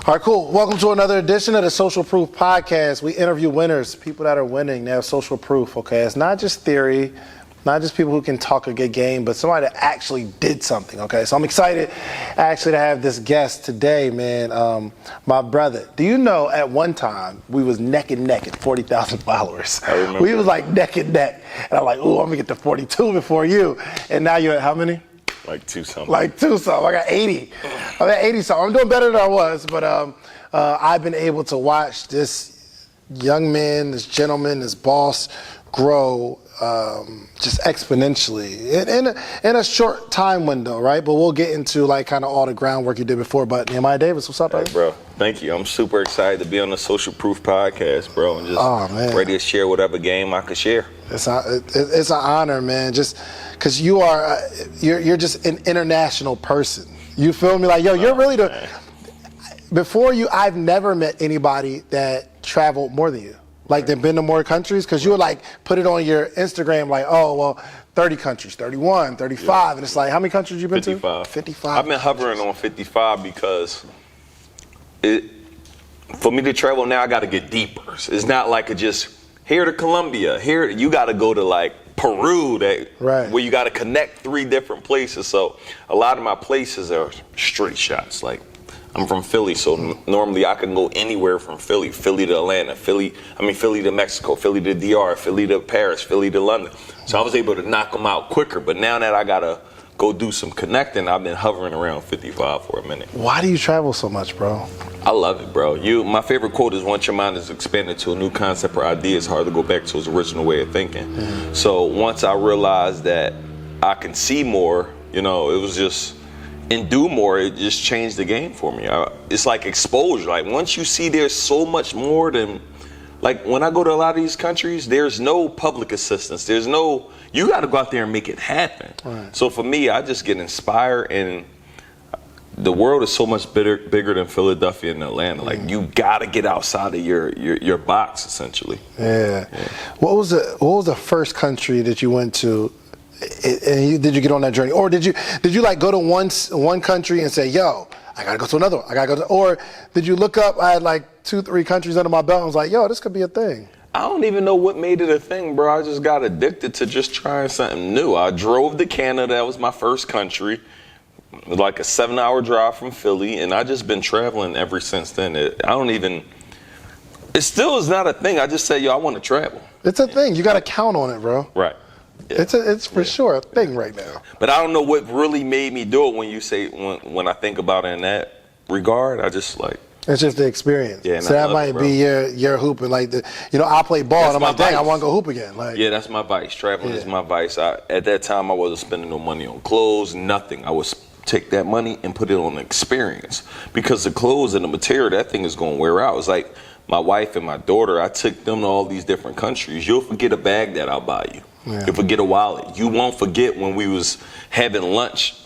All right, cool. Welcome to another edition of the Social Proof Podcast. We interview winners, people that are winning. They have social proof, okay? It's not just theory, not just people who can talk a good game, but somebody that actually did something, okay? So I'm excited actually to have this guest today, man. My brother. Do you know at one time we was neck and neck at 40,000 followers? I remember. We was like neck and neck. And I'm like, ooh, I'm gonna get to 42 before you. And now you're at how many? Like two something. I got 80. I'm at 80 something. I'm doing better than I was, but I've been able to watch this young man, this gentleman, this boss grow just exponentially in a short time window, right? But we'll get into like kind of all the groundwork you did before. But Nehemiah Davis, what's up, Hey, bro? Thank you. I'm super excited to be on the Social Proof Podcast, bro, and just ready to share whatever game I could share. It's an honor, man. Just because you're just an international person. You feel me? Like, yo, you're really before you, I've never met anybody that traveled more than you. Like, they've been to more countries, because you would like put it on your Instagram like, oh, well, 30 countries, 31, 35. Yeah. And it's like, how many countries you been 55. to? 55. I've been hovering on 55 because for me to travel now, I got to get deeper. It's not like just here to Colombia. Here, you got to go to like Peru, where you got to connect 3 different places. So a lot of my places are straight shots. Like, I'm from Philly, so normally I can go anywhere from Philly to Atlanta, Philly to Mexico, Philly to DR, Philly to Paris, Philly to London. So I was able to knock them out quicker. But now that I gotta go do some connecting, I've been hovering around 55 for a minute. Why do you travel so much, bro? I love it, bro. My favorite quote is, once your mind is expanded to a new concept or idea, it's hard to go back to its original way of thinking. Mm-hmm. So once I realized that I can see more, it was just, and do more, it just changed the game for me. It's like exposure. Like, once you see there's so much more than, like, when I go to a lot of these countries, there's no public assistance. You got to go out there and make it happen. Right. So for me, I just get inspired, and the world is so much bigger than Philadelphia and Atlanta. Like, you got to get outside of your box, essentially. Yeah. What was the first country that you went to? And did you get on that journey, or did you like go to one country and say, yo, I gotta go to another one, or did you look up, I had like 2-3 countries under my belt and was like, yo, this could be a thing? I don't even know what made it a thing, bro. I just got addicted to just trying something new. I drove to Canada. That was my first country, like a 7-hour drive from Philly, and I just been traveling ever since then. It still is not a thing. I just say, yo, I want to travel. It's a thing. You got to count on it, bro. Right. Yeah. It's for sure a thing right now. But I don't know what really made me do it. When you say, when I think about it in that regard, I just like, it's just the experience. Yeah, so that might be your hooping. Like, I play ball, and I'm like, dang, I want to go hoop again. Like, yeah, that's my vice. Traveling is my vice. At that time, I wasn't spending no money on clothes, nothing. I would take that money and put it on experience, because the clothes and the material, that thing is going to wear out. It's like my wife and my daughter. I took them to all these different countries. You'll forget a bag that I'll buy you. Yeah. You'll forget a wallet. You won't forget when we was having lunch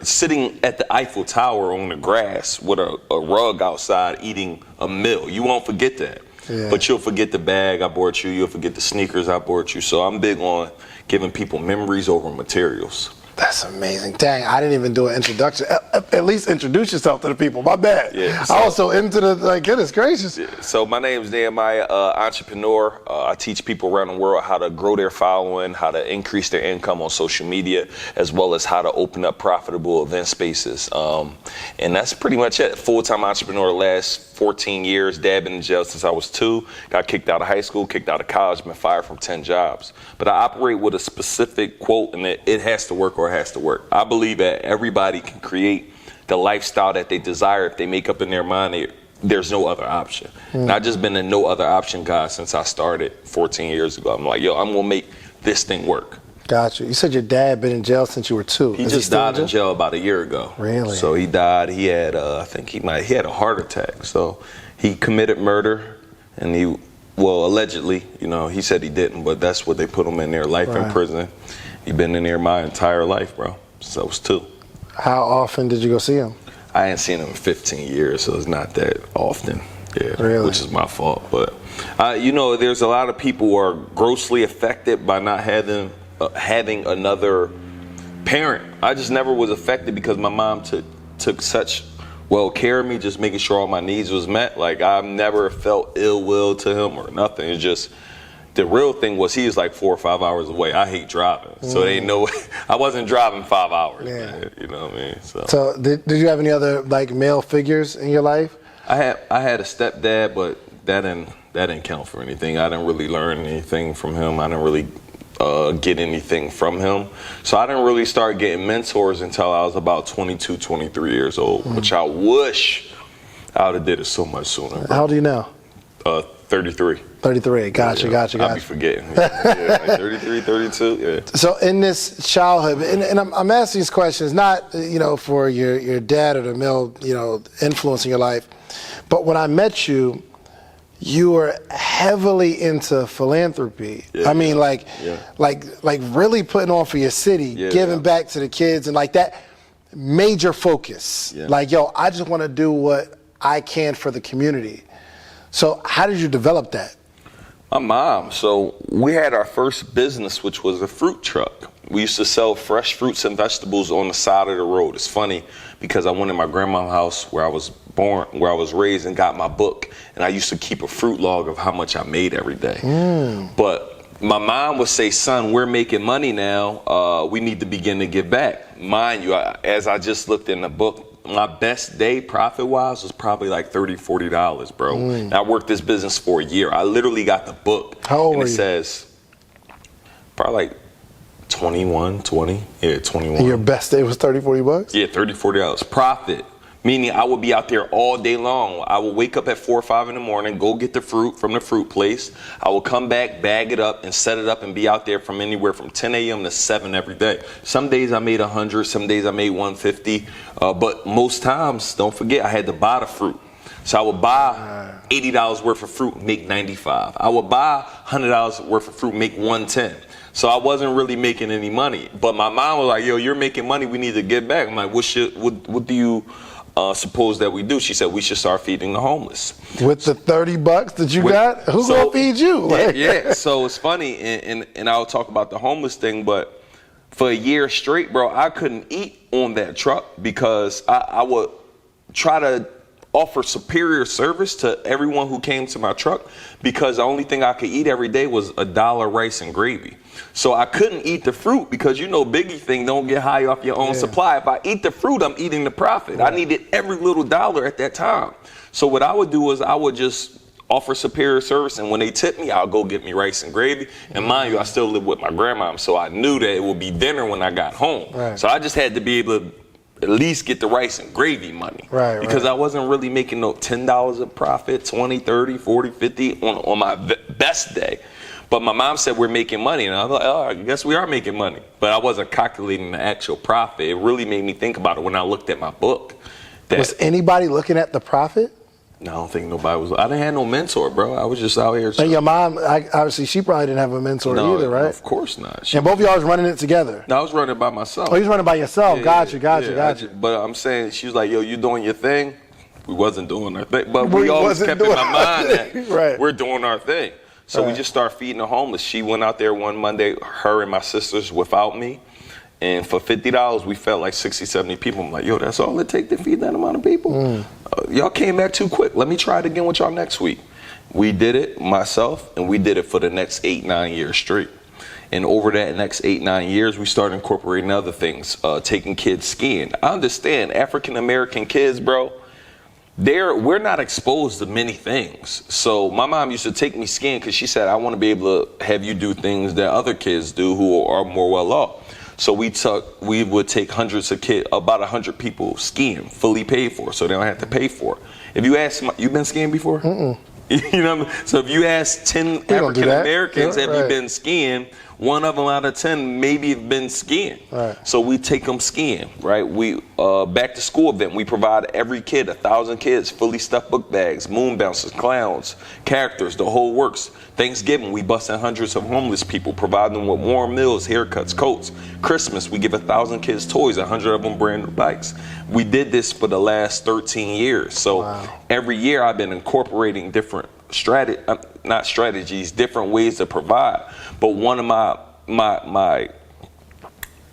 sitting at the Eiffel Tower on the grass with a rug outside eating a meal. You won't forget that. Yeah. But you'll forget the bag I bought you. You'll forget the sneakers I bought you. So I'm big on giving people memories over materials. That's amazing. Dang, I didn't even do an introduction. At least introduce yourself to the people. My bad. Yeah, I was so into goodness gracious. Yeah. So my name is Nehemiah, entrepreneur. I teach people around the world how to grow their following, how to increase their income on social media, as well as how to open up profitable event spaces. And that's pretty much it. Full-time entrepreneur, last 14 years, dad been in jail since I was 2, got kicked out of high school, kicked out of college, been fired from 10 jobs. But I operate with a specific quote, and it has to work or it has to work. I believe that everybody can create the lifestyle that they desire if they make up in their mind there's no other option. And I've just been a no other option guy since I started 14 years ago. I'm like, yo, I'm gonna make this thing work. Gotcha. You said your dad been in jail since you were 2. He just died in jail about a year ago. Really? So he died. He had, I think he had a heart attack. So he committed murder, and allegedly, he said he didn't, but that's what they put him in there, life in prison. He been in there my entire life, bro. So I was 2. How often did you go see him? I ain't seen him in 15 years, so it's not that often. Yeah, really? Which is my fault. But, there's a lot of people who are grossly affected by not having another parent. I just never was affected because my mom took such well care of me, just making sure all my needs was met. Like, I've never felt ill will to him or nothing. It's just, the real thing was he was like 4 or 5 hours away. I hate driving. So they know I wasn't driving 5 hours, man. You know what I mean? So did you have any other like male figures in your life? I had a stepdad, but that didn't count for anything. I didn't really learn anything from him. I didn't really get anything from him. So I didn't really start getting mentors until I was about 22, 23 years old, which I wish I would have did it so much sooner. Bro. How old are you now? 33. 33. Gotcha. I'll be forgetting. Like 33, 32. Yeah. So in this childhood, and I'm asking these questions not for your dad or the male influence in your life, but when I met you, you were heavily into philanthropy. Yeah, I mean, like really putting on for your city, giving back to the kids, and like that major focus. Yeah. Like, yo, I just want to do what I can for the community. So how did you develop that? My mom. So we had our first business, which was a fruit truck. We used to sell fresh fruits and vegetables on the side of the road. It's funny because I went in my grandma's house where I was born, where I was raised, and got my book. And I used to keep a fruit log of how much I made every day. But my mom would say, son, we're making money now. We need to begin to give back. Mind you, as I just looked in the book, my best day profit-wise was probably like $30, $40, bro. And I worked this business for a year. I literally got the book. How old and were it you? says probably like 21, 20. Yeah, 21. And your best day was $30, $40? Yeah, $30, $40. Profit. Meaning I would be out there all day long. I would wake up at 4 or 5 in the morning, go get the fruit from the fruit place. I would come back, bag it up, and set it up and be out there from anywhere from 10 a.m. to 7 every day. Some days I made 100, some days I made 150. But most times, don't forget, I had to buy the fruit. So I would buy $80 worth of fruit, make 95. I would buy $100 worth of fruit, make 110. So I wasn't really making any money. But my mom was like, yo, you're making money, we need to get back. I'm like, what do you suppose that we do? She said we should start feeding the homeless. With the $30 that you got, who's gonna feed you? Like, yeah. So it's funny, and I'll talk about the homeless thing, but for a year straight, bro, I couldn't eat on that truck because I would try to offer superior service to everyone who came to my truck because the only thing I could eat every day was $1 rice and gravy. So I couldn't eat the fruit because Biggie thing, don't get high off your own supply. If I eat the fruit, I'm eating the profit. I needed every little dollar at that time. So what I would do is I would just offer superior service, and when they tip me, I'll go get me rice and gravy. And mind you, I still live with my grandma, so I knew that it would be dinner when I got home. Right. So I just had to be able to at least get the rice and gravy money. Right. Because I wasn't really making no $10 of profit, 20, 30, 40, 50 on my best day. But my mom said we're making money, and I was like, oh, I guess we are making money. But I wasn't calculating the actual profit. It really made me think about it when I looked at my book. Was anybody looking at the profit? No, I don't think nobody was. I didn't have no mentor, bro. I was just out here. And your mom, obviously, she probably didn't have a mentor either, right? Of course not. And both of y'all was running it together? No, I was running it by myself. Oh, you was running by yourself. Gotcha. But I'm saying, she was like, yo, you doing your thing? We wasn't doing our thing. But we always kept in my mind that we're doing our thing. So we just started feeding the homeless. She went out there one Monday, her and my sisters without me. And for $50, we fed like 60, 70 people. I'm like, yo, that's all it take to feed that amount of people? Y'all came back too quick. Let me try it again with y'all next week. We did it, myself, and we did it for the next 8, 9 years straight. And over that next 8, 9 years, we started incorporating other things, taking kids skiing. I understand African-American kids, bro, we're not exposed to many things. So my mom used to take me skiing because she said, I want to be able to have you do things that other kids do who are more well off. So we would take hundreds of kids, about 100 people skiing, fully paid for, so they don't have to pay for it. If you ask, you been skiing before? You know what I mean? So if you ask 10 African Americans, have you been skiing? 1 of them out of 10 maybe have been skiing. So we take them skiing, right? We back to school event. We provide every kid, 1,000 kids, fully stuffed book bags, moon bouncers, clowns, characters, the whole works. Thanksgiving, we bust in hundreds of homeless people, provide them with warm meals, haircuts, coats. Christmas, we give 1,000 kids toys, 100 of them brand new bikes. We did this for the last 13 years. So every year I've been incorporating different different ways to provide. But one of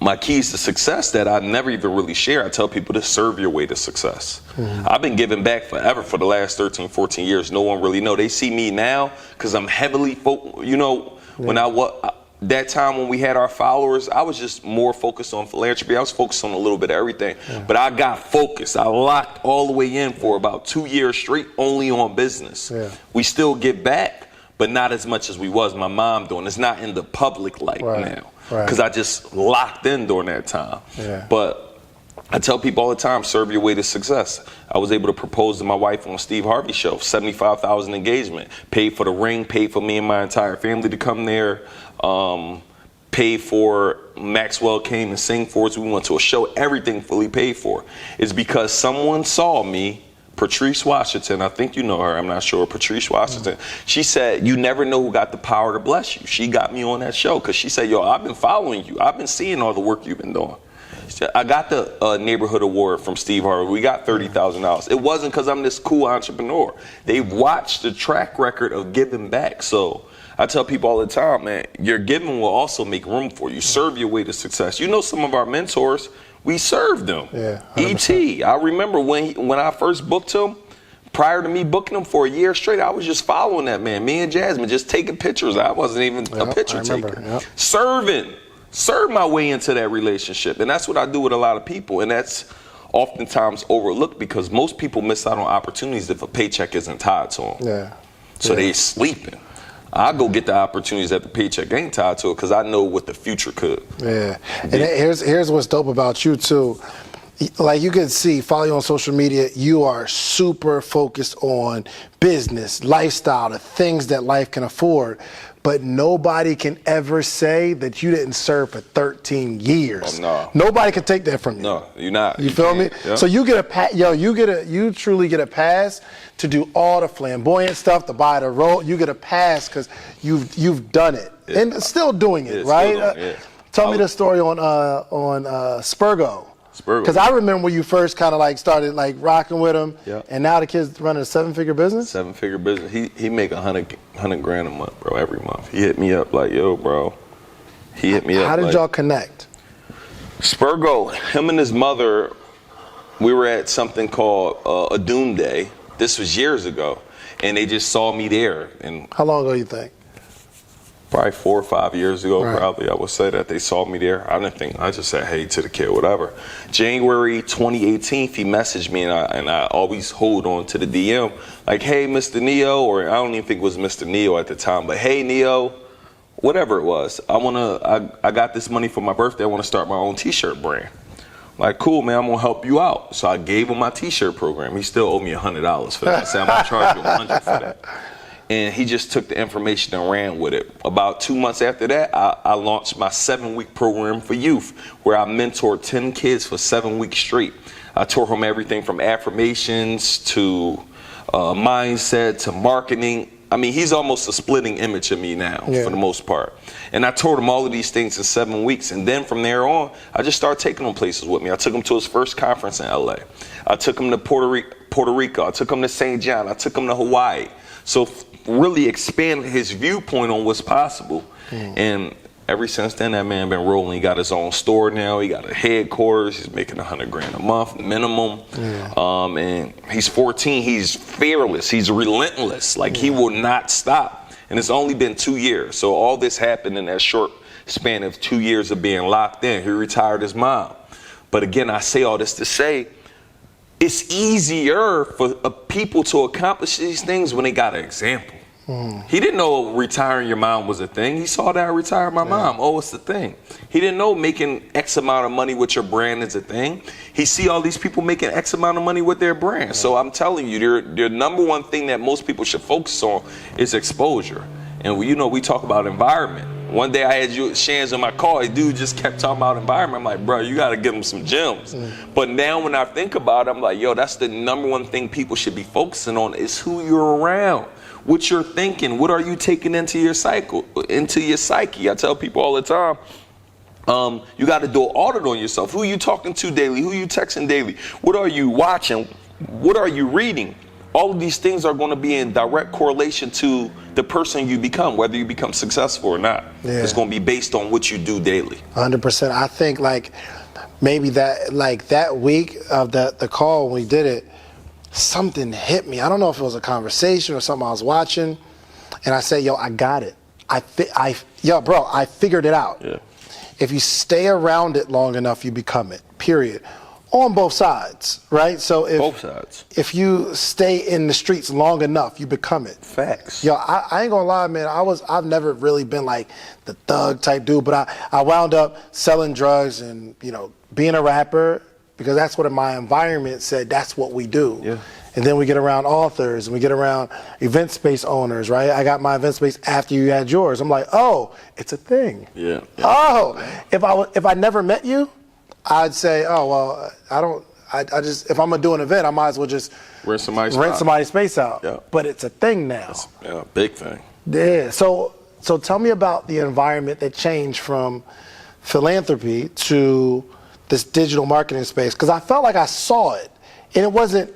my keys to success that I never even really share. I tell people to serve your way to success. I've been giving back forever for the last 13, 14 years. No one really know. They see me now because I'm heavily when that time when we had our followers, I was just more focused on philanthropy. I was focused on a little bit of everything. But I got focused. I locked all the way in for about 2 years straight only on business. We still give back, but not as much as we was. My mom doing. It's not in the public light now. Because I just locked in during that time. But I tell people all the time, serve your way to success. I was able to propose to my wife on Steve Harvey's show, $75,000 engagement, paid for the ring, paid for me and my entire family to come there, paid for Maxwell came and sing for us. We went to a show, everything fully paid for. It's because someone saw me, Patrice Washington, I think you know her, I'm not sure, Patrice Washington. She said, you never know who got the power to bless you. She got me on that show because she said, yo, I've been following you. I've been seeing all the work you've been doing. I got the neighborhood award from Steve Harvey. We got $30,000. It wasn't because I'm this cool entrepreneur. They watched the track record of giving back. So I tell people all the time, man, your giving will also make room for you. Serve your way to success. You know, some of our mentors, we served them. E.T. I remember when I first booked him, prior to me booking him for a year straight, I was just following that man, me and Jasmine, just taking pictures. I wasn't even a picture taker. Serve my way into that relationship. And that's what I do with a lot of people. And that's oftentimes overlooked because most people miss out on opportunities if a paycheck isn't tied to them. So they sleeping. I go get the opportunities that the paycheck ain't tied to it because I know what the future could. And here's what's dope about you too. Like you can see, follow you on social media, you are super focused on business, lifestyle, the things that life can afford. But nobody can ever say that you didn't serve for 13 years. Nobody can take that from you. No, you're not. You feel me? So you get you truly get a pass to do all the flamboyant stuff, to buy the road. You get a pass because you've done it and still doing it, right? Tell me the story on Spurgo. Because I remember when you first kind of like started like rocking with him, and now the kid's running a 7-figure business. 7-figure business. He make $100 grand a month, bro. Every month. He hit me up like, yo, bro. He hit me up. How did y'all connect? Spurgo, him and his mother, we were at something called a Doom Day. This was years ago, and they just saw me there. And how long ago you think? Probably 4 or 5 years ago, probably, I would say that they saw me there. I just said hey to the kid, whatever. January 2018, he messaged me, and I always hold on to the DM, like, hey, Mr. Neo, or I don't even think it was Mr. Neo at the time, but hey, Neo, whatever it was. I got this money for my birthday. I want to start my own T-shirt brand. Like, cool, man, I'm going to help you out. So I gave him my T-shirt program. He still owed me $100 for that. I said, I'm going to charge you $100 for that. And he just took the information and ran with it. About 2 months after that, I launched my 7-week program for youth, where I mentored 10 kids for 7 weeks straight. I taught them everything from affirmations to mindset to marketing. I mean, he's almost a splitting image of me now, for the most part. And I taught him all of these things in 7 weeks. And then from there on, I just started taking him places with me. I took him to his first conference in LA. I took him to Puerto Rico. I took him to St. John. I took him to Hawaii. So really expand his viewpoint on what's possible. And ever since then, that man been rolling. He got his own store now. He got a headquarters. He's making $100 grand a month minimum. And he's 14. He's fearless. He's relentless. Like he will not stop. And it's only been 2 years. So all this happened in that short span of 2 years of being locked in. He retired his mom. But again, I say all this to say, it's easier for people to accomplish these things when they got an example. He didn't know retiring your mom was a thing. He saw that I retired my mom. Oh, it's the thing. He didn't know making X amount of money with your brand is a thing. He see all these people making X amount of money with their brand. So I'm telling you, the number one thing that most people should focus on is exposure. And we talk about environment. One day I had Shan's in my car. A dude just kept talking about environment. I'm like, bro, you got to give him some gems. But now when I think about it, I'm like, yo, that's the number one thing people should be focusing on is who you're around, what you're thinking, what are you taking into your psyche. I tell people all the time, you got to do an audit on yourself. Who are you talking to daily? Who are you texting daily? What are you watching? What are you reading? all of these things are going to be in direct correlation to the person you become, whether you become successful or not. Yeah. It's going to be based on what you do daily. 100%. I think like maybe that week of the call when we did it, something hit me. I don't know if it was a conversation or something I was watching, and I said, yo, I got it. I figured it out. Yeah. If you stay around it long enough, you become it, period. On both sides, right? So Both sides. If you stay in the streets long enough, you become it. Facts. Yo, I ain't gonna lie, man. I've never really been like the thug type dude, but I wound up selling drugs and, being a rapper because that's what my environment said. That's what we do. Yeah. And then we get around authors and we get around Eventspace owners, right? I got my Eventspace after you had yours. I'm like, oh, it's a thing. Yeah. Oh, if I never met you, I'd say, oh, well, I just, if I'm going to do an event, I might as well just rent somebody's space out. Yeah. But it's a thing now. Yeah, big thing. Yeah. So tell me about the environment that changed from philanthropy to this digital marketing space. Because I felt like I saw it. And it wasn't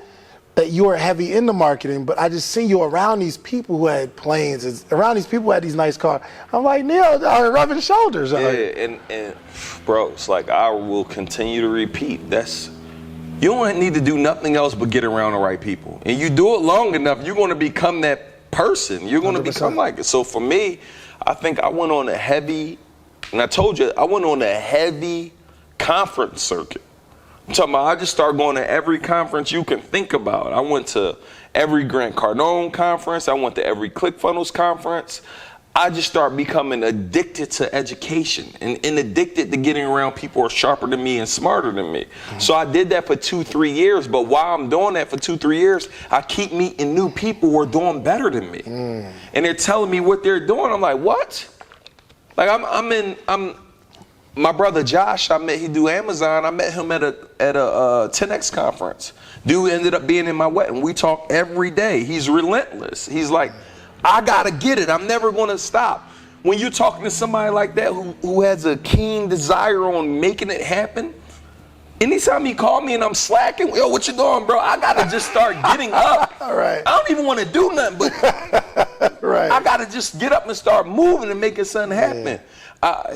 that you were heavy into marketing, but I just seen you around these people who had planes, around these people who had these nice cars. I'm like, Neil, rubbing shoulders. Yeah, and bro, it's like I will continue to repeat. You don't need to do nothing else but get around the right people. And you do it long enough, you're going to become that person. You're going to 100%. become like it. So for me, I think I went on a heavy, and I told you, I went on a heavy conference circuit. I'm talking about, I just started going to every conference you can think about. I went to every Grant Cardone conference. I went to every ClickFunnels conference. I just started becoming addicted to education and addicted to getting around people who are sharper than me and smarter than me. So I did that for 2-3 years. But while I'm doing that for 2-3 years, I keep meeting new people who are doing better than me. And they're telling me what they're doing. I'm like, what? Like my brother Josh, he do Amazon. I met him at a 10X conference. Dude ended up being in my wedding. We talk every day. He's relentless. He's like, I gotta get it. I'm never gonna stop. When you're talking to somebody like that who has a keen desire on making it happen, anytime he called me and I'm slacking, yo, what you doing, bro? I gotta just start getting up. All right. I don't even want to do nothing, but right. I gotta just get up and start moving and making something happen. Yeah.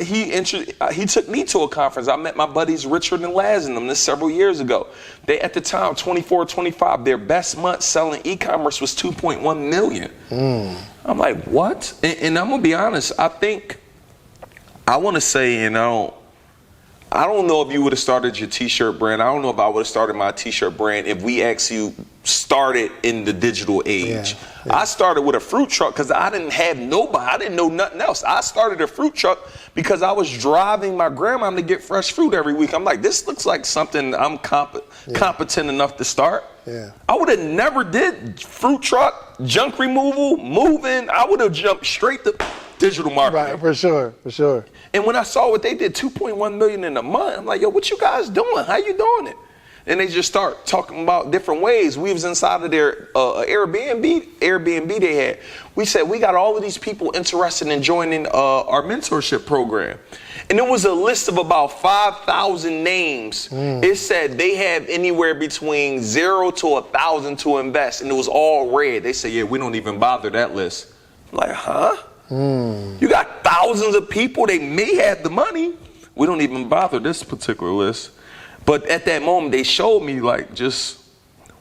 He took me to a conference. I met my buddies Richard and Laz and them this several years ago. They, at the time, 24, 25, their best month selling e-commerce was 2.1 million. I'm like, what? And I'm gonna be honest. I want to say, I don't know if you would have started your t-shirt brand. I don't know if I would have started my t-shirt brand if we actually started in the digital age. Yeah. I started with a fruit truck because I didn't have nobody. I didn't know nothing else. I started a fruit truck because I was driving my grandma to get fresh fruit every week. I'm like, this looks like something I'm competent enough to start. Yeah. I would have never did fruit truck, junk removal, moving. I would have jumped straight to digital marketing. Right, for sure. And when I saw what they did, 2.1 million in a month, I'm like, yo, what you guys doing? How you doing it? And they just start talking about different ways. We was inside of their Airbnb they had. We said, we got all of these people interested in joining our mentorship program. And it was a list of about 5,000 names. It said they have anywhere between 0 to 1,000 to invest. And it was all red. They said, yeah, we don't even bother that list. I'm like, huh? You got thousands of people, they may have the money. We don't even bother this particular list. But at that moment, they showed me like just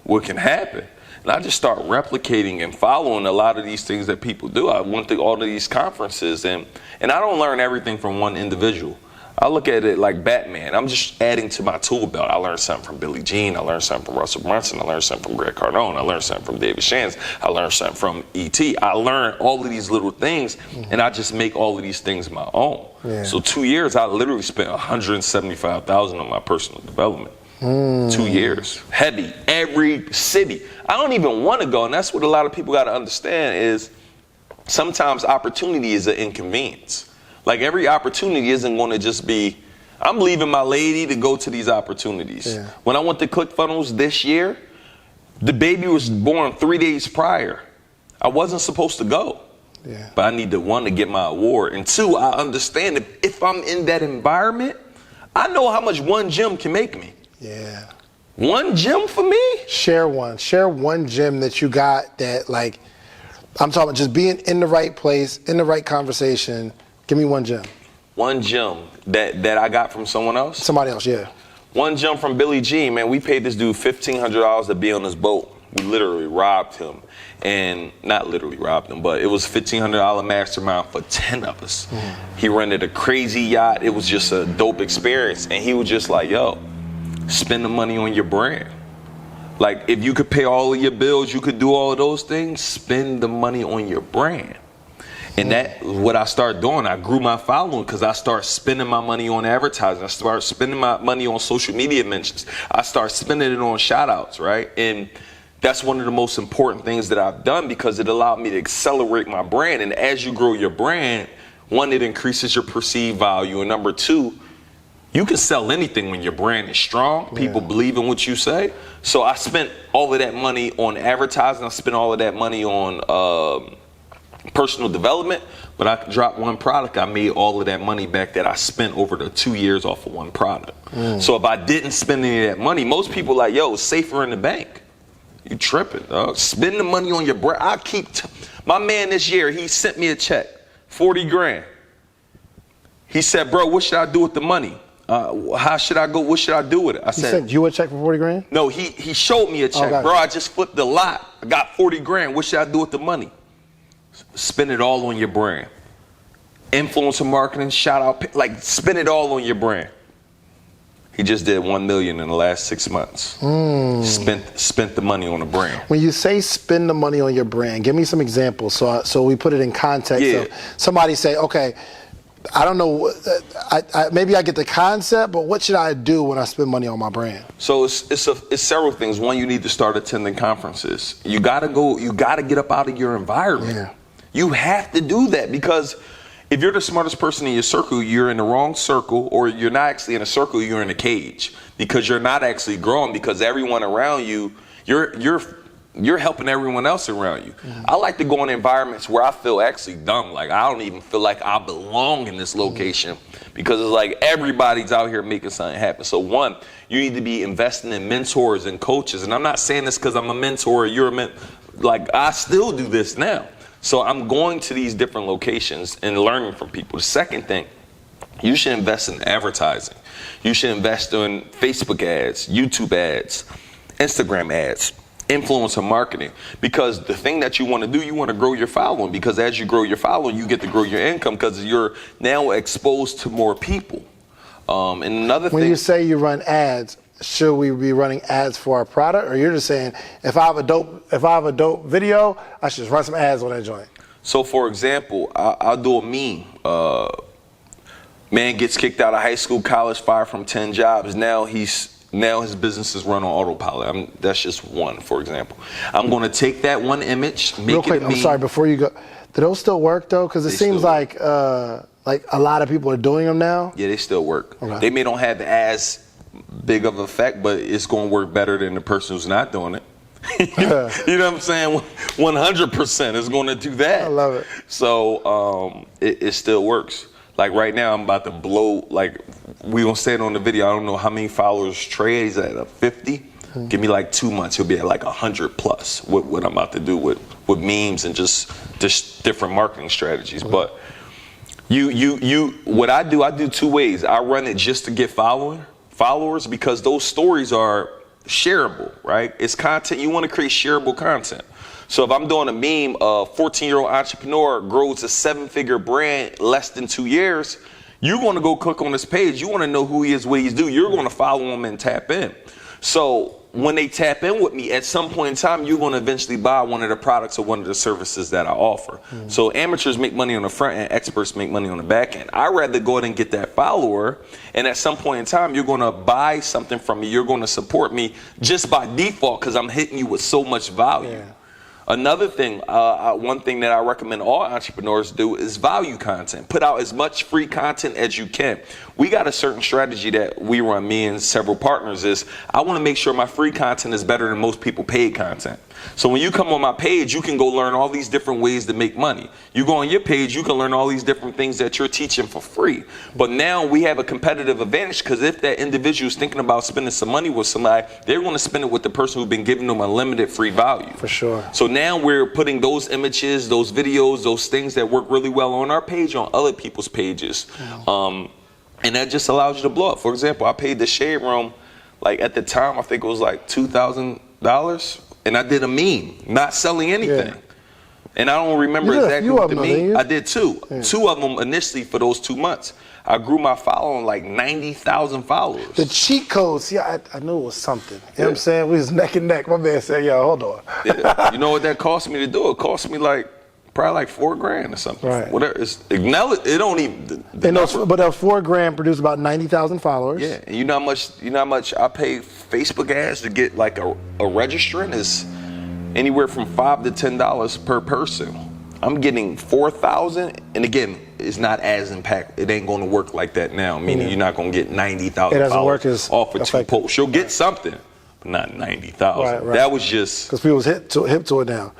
what can happen. And I just start replicating and following a lot of these things that people do. I went to all of these conferences and I don't learn everything from one individual. I look at it like Batman. I'm just adding to my tool belt. I learned something from Billie Jean. I learned something from Russell Brunson. I learned something from Grant Cardone. I learned something from David Shands. I learned something from E.T. I learned all of these little things, and I just make all of these things my own. Yeah. So 2 years, I literally spent $175,000 on my personal development. 2 years. Heavy. Every city. I don't even want to go, and that's what a lot of people got to understand is sometimes opportunity is an inconvenience. Like every opportunity isn't going to just be, I'm leaving my lady to go to these opportunities. Yeah. When I went to ClickFunnels this year, the baby was born 3 days prior. I wasn't supposed to go. Yeah. But I need to, one, to get my award. And two, I understand that if I'm in that environment, I know how much one gym can make me. Yeah. One gem for me? Share one gem that you got that, like, I'm talking about just being in the right place, in the right conversation. Give me one gem. One gem that I got from someone else? Somebody else, yeah. One gem from Billy Jean, man. We paid this dude $1,500 to be on this boat. We literally robbed him. And not literally robbed him, but it was $1,500 mastermind for 10 of us. He rented a crazy yacht. It was just a dope experience. And he was just like, yo, spend the money on your brand. Like, if you could pay all of your bills, you could do all of those things, spend the money on your brand. And that was what I started doing. I grew my following because I started spending my money on advertising. I started spending my money on social media mentions. I started spending it on shout outs, right? And that's one of the most important things that I've done because it allowed me to accelerate my brand. And as you grow your brand, one, it increases your perceived value. And number two, you can sell anything when your brand is strong. People believe in what you say. So I spent all of that money on advertising. I spent all of that money on personal development. But I dropped one product. I made all of that money back that I spent over the 2 years off of one product. So if I didn't spend any of that money, most people like, yo, it's safer in the bank. You tripping, dog. Spend the money on your brand. I keep my man this year, he sent me a check, 40 grand. He said, bro, what should I do with the money? How should I go? What should I do with it? I said, he sent you a check for 40 grand? No, he showed me a check. Oh, bro, I just flipped the lot. I got 40 grand. What should I do with the money? Spend it all on your brand. Influencer marketing, shout out, like spend it all on your brand. He just did 1 million in the last 6 months. Spent the money on a brand. When you say spend the money on your brand, give me some examples so we put it in context. Of somebody say, okay, I don't know, maybe I get the concept, but what should I do when I spend money on my brand? So it's several things. One, you need to start attending conferences. You gotta get up out of your environment. Yeah. You have to do that because if you're the smartest person in your circle, you're in the wrong circle, or you're not actually in a circle, you're in a cage because you're not actually growing because everyone around you, you're helping everyone else around you. I like to go in environments where I feel actually dumb. Like I don't even feel like I belong in this location because it's like everybody's out here making something happen. So one, you need to be investing in mentors and coaches. And I'm not saying this because I'm a mentor or you're a mentor. Like I still do this now. So I'm going to these different locations and learning from people. The second thing, you should invest in advertising. You should invest in Facebook ads, YouTube ads, Instagram ads, influencer marketing. Because the thing that you want to do, you want to grow your following. Because as you grow your following, you get to grow your income because you're now exposed to more people. And another thing. When you say you run ads, should we be running ads for our product, or you're just saying if I have a dope video, I should just run some ads on that joint? So, for example, I'll do a meme. Man gets kicked out of high school, college, fired from 10 jobs. Now his business is run on autopilot. That's just one, for example. I'm going to take that one image, make Real quick, it a meme. I'm sorry, before you go, do those still work though? Because it seems like a lot of people are doing them now. Yeah, they still work. Okay. They may don't have as big of an effect, but it's going to work better than the person who's not doing it. You know what I'm saying? 100% is going to do that. I love it. So it still works. Like right now, I'm about to blow. Like we gonna say it on the video. I don't know how many followers Trey is at. 50. Give me like 2 months. He'll be at like 100 plus. What I'm about to do with memes and just different marketing strategies. But what I do 2 ways. I run it just to get followers because those stories are shareable, right? It's content. You want to create shareable content. So if I'm doing a meme, a 14-year-old entrepreneur grows a 7-figure brand less than 2 years, you want to go click on this page. You want to know who he is, what he's doing. You're going to follow him and tap in. So when they tap in with me, at some point in time, you're going to eventually buy one of the products or one of the services that I offer. So amateurs make money on the front end, experts make money on the back end. I'd rather go ahead and get that follower, and at some point in time, you're going to buy something from me. You're going to support me just by default because I'm hitting you with so much value. Another thing, one thing that I recommend all entrepreneurs do is value content. Put out as much free content as you can. We got a certain strategy that we run, me and several partners, is I want to make sure my free content is better than most people paid content. So when you come on my page, you can go learn all these different ways to make money. You go on your page, you can learn all these different things that you're teaching for free. But now we have a competitive advantage, because if that individual is thinking about spending some money with somebody, they're going to spend it with the person who's been giving them unlimited free value. For sure. So now we're putting those images, those videos, those things that work really well on our page on other people's pages. And that just allows you to blow up. For example, I paid the Shade Room, like at the time, I think it was like $2,000. And I did a meme, not selling anything. Yeah. And I don't remember exactly what the meme. I did two. Yeah. Two of them initially for those 2 months. I grew my following like 90,000 followers. The cheat codes, see, I knew it was something. You know what I'm saying? We was neck and neck. My man said, yo, hold on. You know what that cost me to do? It cost me probably like $4,000 or something. Right. Whatever. It don't even. But that $4,000 produced about 90,000 followers. Yeah. And you know how much I pay Facebook ads to get like a registrant is anywhere from $5 to $10 per person. I'm getting 4,000, and again, it's not as impact. It ain't going to work like that now. Meaning you're not going to get 90,000 followers off of 2 posts. You'll get something, but not 90,000. Right. That was just because people was hip to it now.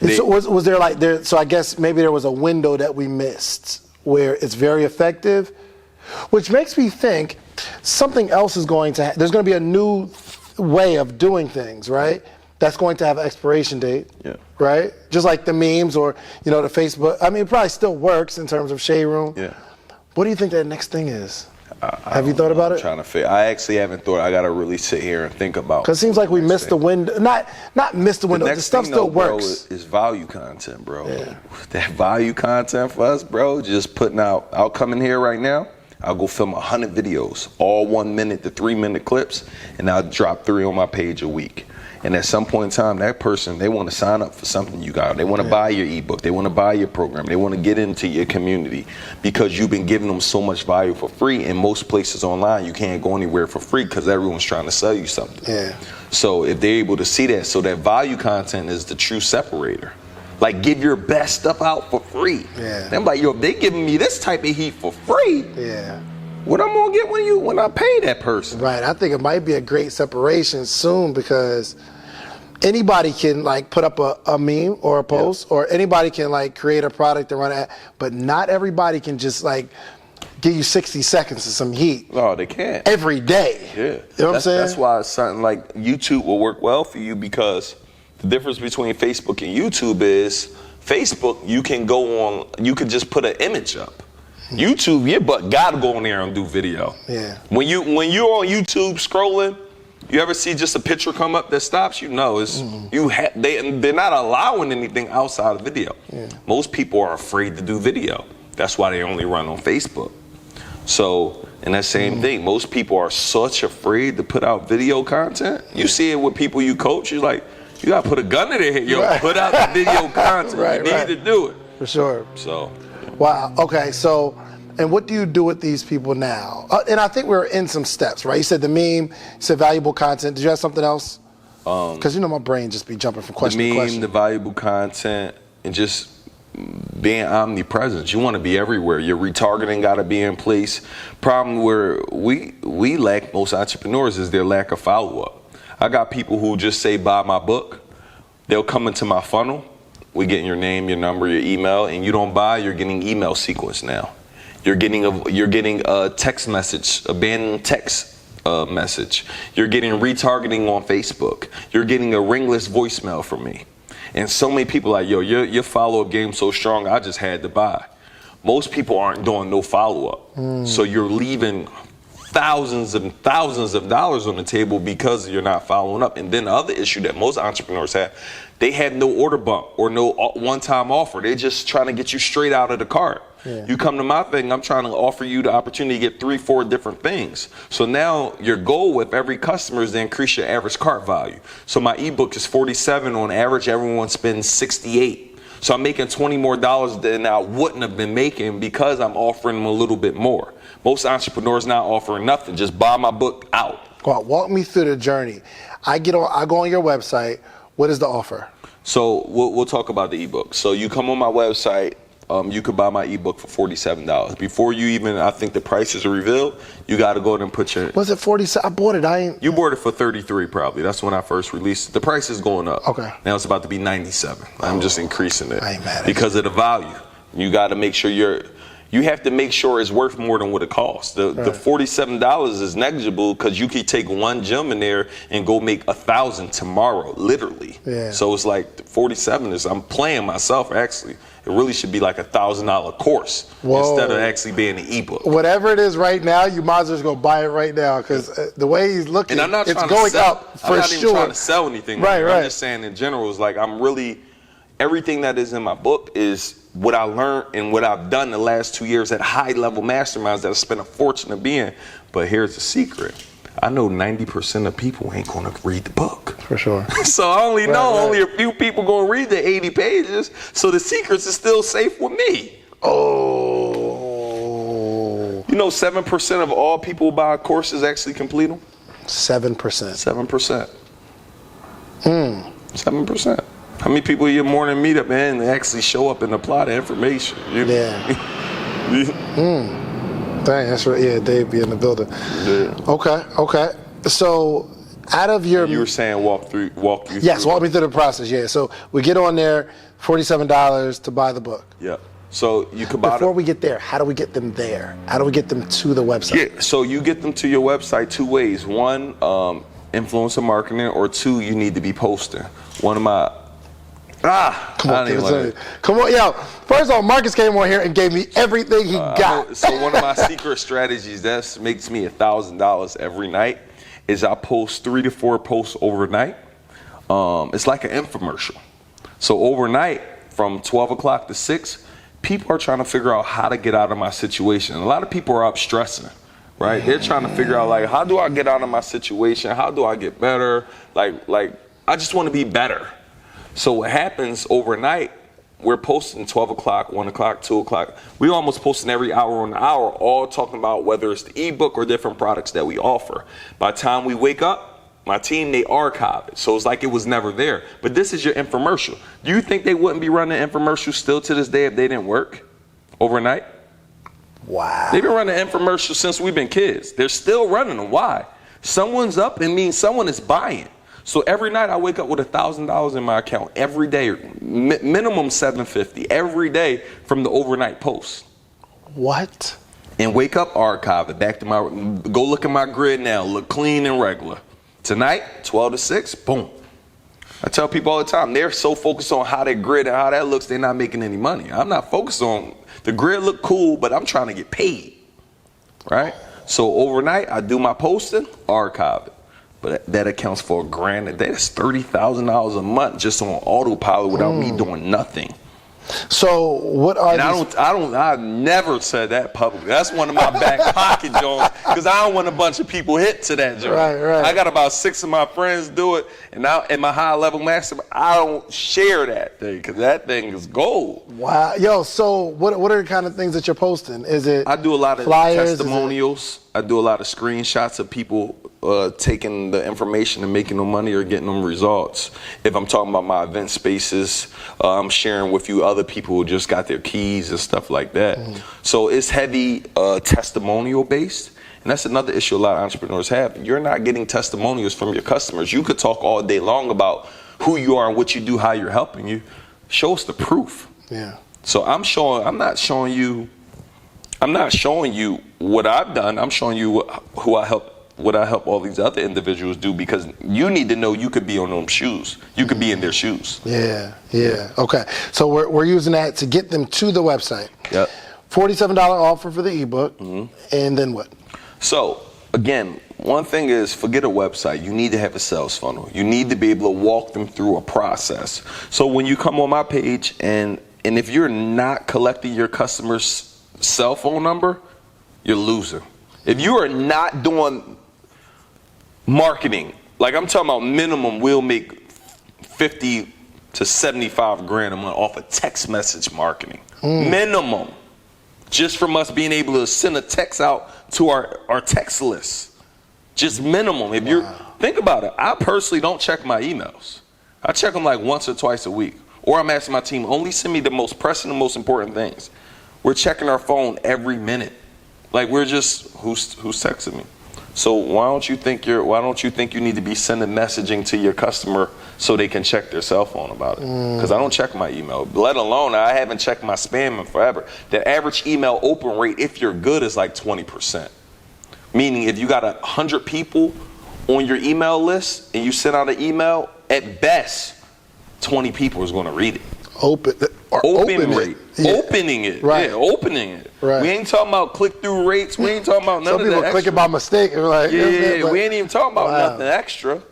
So was there like so I guess maybe there was a window that we missed where it's very effective, which makes me think something else is going to there's going to be a new way of doing things, right? That's going to have an expiration date, right? Just like the memes or the Facebook. I mean, it probably still works in terms of Shade Room. Yeah. What do you think that next thing is? Have you thought about it? I'm trying to figure. I actually haven't thought. I got to really sit here and think about. Because it seems like we missed the window. Not missed the window. The stuff still works. Bro, is value content, bro. Yeah. That value content for us, bro. Just putting out. I'll come in here right now. I'll go film 100 videos, all 1 minute to 3 minute clips, and I'll drop 3 on my page a week. And at some point in time, that person, they want to sign up for something you got. They want to buy your ebook. They want to buy your program. They want to get into your community because you've been giving them so much value for free. In most places online, you can't go anywhere for free because everyone's trying to sell you something. Yeah. So if they're able to see that, so that value content is the true separator. Like, give your best stuff out for free. Yeah. I'm like, yo, if they giving me this type of heat for free, yeah, what I'm gonna get when I pay that person? Right. I think it might be a great separation soon because anybody can like put up a meme or a post, or anybody can like create a product and run it, but not everybody can just like give you 60 seconds of some heat. No, they can't. Every day. Yeah. You know what I'm saying? That's why something like YouTube will work well for you, because the difference between Facebook and YouTube is Facebook, you can go on, you could just put an image up. YouTube, your butt gotta go on there and do video. Yeah. When you're on YouTube scrolling, you ever see just a picture come up that stops? You know, it's they're not allowing anything outside of video. Yeah. Most people are afraid to do video. That's why they only run on Facebook. So, and that same thing, most people are such afraid to put out video content. You see it with people you coach. You're like, you gotta put a gun in their head. Yo, put out the video content. You need to do it. For sure. So. Wow. Okay. So, and what do you do with these people now? And I think we're in some steps, right? You said the meme. You said valuable content. Did you have something else? Because my brain just be jumping from question to question. The valuable content, and just being omnipresent. You want to be everywhere. Your retargeting got to be in place. Problem where we lack, most entrepreneurs, is their lack of follow-up. I got people who just say, buy my book. They'll come into my funnel. We getting your name, your number, your email, and you don't buy, you're getting email sequence now. You're getting a text message, abandoned text message. You're getting retargeting on Facebook. You're getting a ringless voicemail from me. And so many people are like, yo, your follow-up game so strong, I just had to buy. Most people aren't doing no follow-up. So you're leaving thousands and thousands of dollars on the table because you're not following up. And then the other issue that most entrepreneurs have, they have no order bump or no one-time offer. They're just trying to get you straight out of the cart. Yeah. You come to my thing, I'm trying to offer you the opportunity to get 3-4 different things. So now your goal with every customer is to increase your average cart value. So my ebook is $47 on average. Everyone spends $68. So I'm making $20 more than I wouldn't have been making because I'm offering them a little bit more. Most entrepreneurs not offering nothing. Just buy my book out. Well, walk me through the journey. I go on your website. What is the offer? So we'll talk about the ebook. So you come on my website. You could buy my ebook for $47. Before you even, I think the prices are revealed, you got to go ahead and put your... Was it 47? I bought it. You bought it for 33 probably. That's when I first released it. The price is going up. Okay. Now it's about to be 97. I'm just increasing it. I ain't mad at because of the value. You got to make sure you have to make sure it's worth more than what it costs. The $47 is negligible because you could take one gem in there and go make 1,000 tomorrow, literally. Yeah. So it's like 47 is, I'm playing myself actually. It really should be like $1,000 course instead of actually being an ebook. Whatever it is right now, you might as well just go buy it right now because the way he's looking, and I'm not it's trying going to sell, up for I'm not sure. even trying to sell anything. Right. I'm just saying in general, it's like I'm really, everything that is in my book is what I learned and what I've done the last 2 years at high-level masterminds that I spent a fortune to be in. But here's the secret. I know 90% of people ain't going to read the book. For sure. So I only know only a few people going to read the 80 pages. So the secrets is still safe with me. Oh. You know 7% of all people who buy courses actually complete them? 7%. 7%. 7%. How many people you more than MeetUp and actually show up and apply the information? Yeah. Dang, that's right. Yeah, Dave be in the building. Yeah. Okay. So, out of your... You were saying walk you through. Yes, walk me through the process, yeah. So, we get on there, $47 to buy the book. Yeah. So, you could buy Before we get there, how do we get them there? How do we get them to the website? Yeah, so you get them to your website two ways. One, influencer marketing, or two, you need to be posting. One of my... Come on, yo. First of all, Marcus came on here and gave me everything he got. So one of my secret strategies that makes me $1,000 every night is I post 3 to 4 posts overnight. It's like an infomercial. So overnight, from 12 o'clock to 6, people are trying to figure out how to get out of my situation. And a lot of people are up stressing, right? They're trying to figure out, like, how do I get out of my situation? How do I get better? Like I just want to be better. So what happens overnight, we're posting 12 o'clock, 1 o'clock, 2 o'clock. We're almost posting every hour on the hour, all talking about whether it's the ebook or different products that we offer. By the time we wake up, my team, they archive it. So it's like it was never there. But this is your infomercial. Do you think they wouldn't be running infomercials still to this day if they didn't work overnight? Wow. They've been running infomercials since we've been kids. They're still running them. Why? Someone's up, it means someone is buying. So every night I wake up with $1,000 in my account every day, minimum $750 every day from the overnight posts. What? And wake up, archive it back to go look at my grid now, look clean and regular. Tonight, 12 to 6, boom. I tell people all the time, they're so focused on how they grid and how that looks, they're not making any money. I'm not focused on, the grid look cool, but I'm trying to get paid, right? So overnight, I do my posting, archive it. But that accounts for $1,000 a day. That's $30,000 a month just on autopilot without me doing nothing. So what are I've never said that publicly. That's one of my back pocket joints because I don't want a bunch of people hit to that joint. Right. I got about 6 of my friends do it, and now in my high level master, I don't share that thing because that thing is gold. Wow, yo. So what are the kind of things that you're posting? Is it? I do a lot of flyers, testimonials. I do a lot of screenshots of people taking the information and making them money or getting them results. If I'm talking about my event spaces, I'm sharing with you other people who just got their keys and stuff like that. So it's heavy testimonial based. And that's another issue a lot of entrepreneurs have. You're not getting testimonials from your customers. You could talk all day long about who you are and what you do, how you're helping you. Show us the proof. Yeah. So I'm not showing you what I've done. I'm showing you what I help all these other individuals do because you need to know you could be on them shoes. You could be in their shoes. Yeah. Okay. So we're using that to get them to the website. Yep. $47 offer for the ebook. And then what? So again, one thing is forget a website. You need to have a sales funnel. You need to be able to walk them through a process. So when you come on my page and if you're not collecting your customer's cell phone number, you're losing. If you are not doing marketing, like I'm talking about minimum, we'll make 50 to 75 grand a month off of text message marketing. Minimum. Just from us being able to send a text out to our text list. Just minimum. If you're think about it, I personally don't check my emails. I check them like once or twice a week. Or I'm asking my team, only send me the most pressing and most important things. We're checking our phone every minute. Like we're just, who's texting me? So why don't you think you need to be sending messaging to your customer so they can check their cell phone about it? Because I don't check my email, let alone I haven't checked my spam in forever. The average email open rate, if you're good, is like 20%. Meaning if you got 100 people on your email list and you send out an email, at best, 20 people is going to read it. Opening it. Right. Yeah, opening it. Right. We ain't talking about click-through rates. We ain't talking about none of that extra. Some people clicking by mistake. Like, we ain't even talking about nothing extra.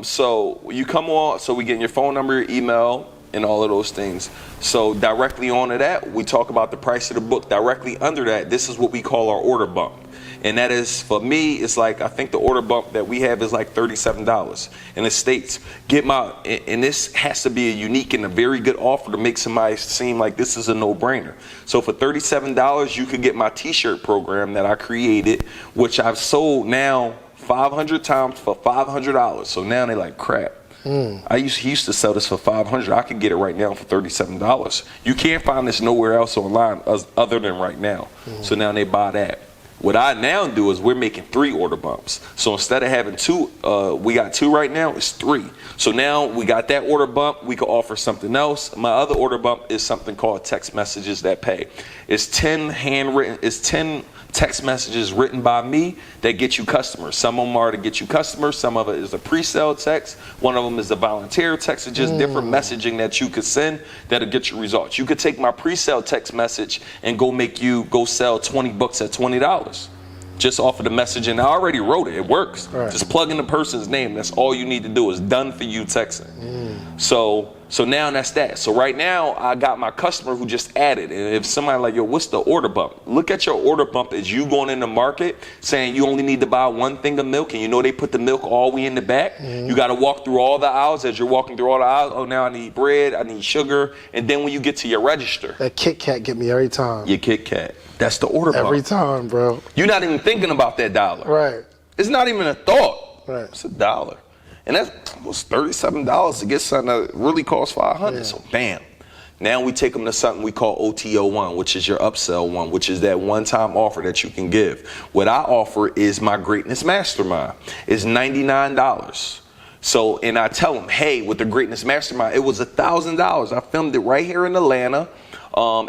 So you come on, so we get your phone number, your email, and all of those things. So directly onto that, we talk about the price of the book. Directly under that, this is what we call our order bump. And that is, for me, it's like, I think the order bump that we have is like $37. And it states, and this has to be a unique and a very good offer to make somebody seem like this is a no-brainer. So for $37, you could get my t-shirt program that I created, which I've sold now 500 times for $500. So now they're like, crap. He used to sell this for $500. I could get it right now for $37. You can't find this nowhere else online other than right now. So now they buy that. What I now do is we're making 3 order bumps. So instead of having 2, we got 2 right now, it's 3. So now we got that order bump, we could offer something else. My other order bump is something called text messages that pay. It's 10 text messages written by me that get you customers. Some of them are to get you customers. Some of it is a pre-sale text. One of them is a volunteer text. It's just different messaging that you could send that'll get you results. You could take my pre-sale text message and go sell 20 books at $20. Just off of the messaging. I already wrote it. It works. Right. Just plug in the person's name. That's all you need to do. It's done for you texting. So now that's that. So right now I got my customer who just added. And if somebody like, yo, what's the order bump? Look at your order bump as you going in the market saying you only need to buy 1 thing of milk, and you know they put the milk all the way in the back. You got to walk through all the aisles. As you're walking through all the aisles, oh, now I need bread, I need sugar. And then when you get to your register. That Kit Kat get me every time. Your Kit Kat. That's the order bump. Every time, bro. You're not even thinking about that dollar. Right. It's not even a thought. Right. It's $1. And that's almost $37 to get something that really costs $500. Yeah. So bam. Now we take them to something we call OTO1, which is your upsell one, which is that one-time offer that you can give. What I offer is my Greatness Mastermind. It's $99. So, and I tell them, hey, with the Greatness Mastermind, it was $1,000. I filmed it right here in Atlanta.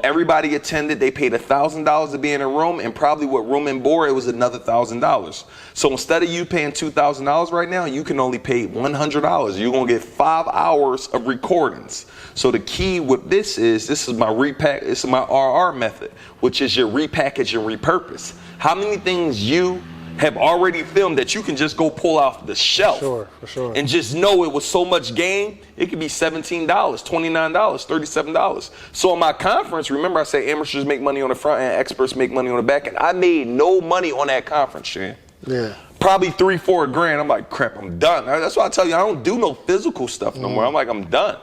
Everybody attended. They paid $1,000 to be in a room, and probably with room and board, it was another $1,000. So instead of you paying $2,000 right now, you can only pay $100. You're gonna get 5 hours of recordings. So the key with this is my this is my RR method, which is your repackage and repurpose. How many things you have already filmed that you can just go pull off the shelf for sure. And just know it was so much gain. It could be $17, $29, $37. So on my conference, remember I say amateurs make money on the front end, experts make money on the back end. I made no money on that conference, Shan. Yeah. Probably $3-4 grand. I'm like, crap, I'm done. That's why I tell you, I don't do no physical stuff no more. I'm like, I'm done.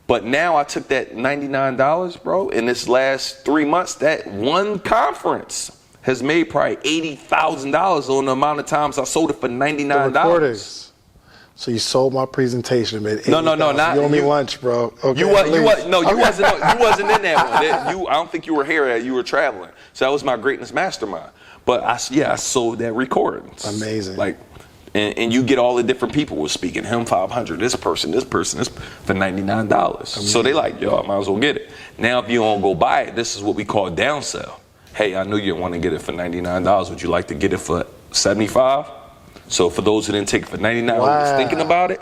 But now I took that $99, bro, in this last 3 months, that one conference has made probably $80,000 on the amount of times I sold it for $99. So you sold my presentation, man. No, not you owe me lunch, bro. Okay, you wasn't in that one. I don't think you were here. You were traveling. So that was my Greatness Mastermind. But I sold that recordings. Amazing. Like, and you get all the different people who were speaking. Him 500, this person, this for $99. Amazing. So they like, yo, I might as well get it. Now if you don't go buy it, this is what we call downsell. Hey, I knew you want to get it for $99. Would you like to get it for $75? So for those who didn't take it for $99, who was thinking about it,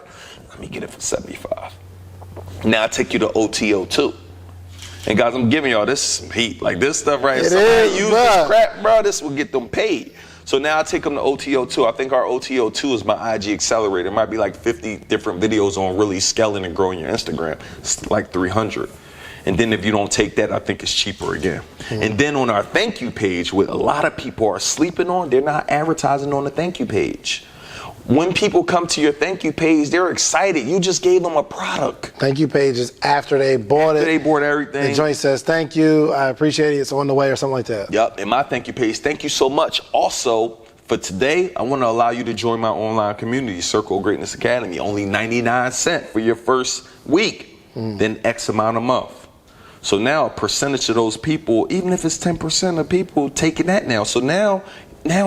let me get it for $75. Now I take you to OTO2. And guys, I'm giving y'all this heat. Like this stuff right here. Somebody use this crap, bro. This will get them paid. So now I take them to OTO2. I think our OTO2 is my IG accelerator. It might be like 50 different videos on really scaling and growing your Instagram. It's like 300. And then if you don't take that, I think it's cheaper again. And then on our thank you page, what a lot of people are sleeping on, they're not advertising on the thank you page. When people come to your thank you page, they're excited. You just gave them a product. Thank you page is after they bought it. They bought everything. The joint says, thank you, I appreciate it, it's on the way or something like that. Yep, and my thank you page, thank you so much. Also, For today, I want to allow you to join my online community, Circle of Greatness Academy. Only 99 cents for your first week, then X amount a month. So now a percentage of those people, even if it's 10% of people taking that now. So now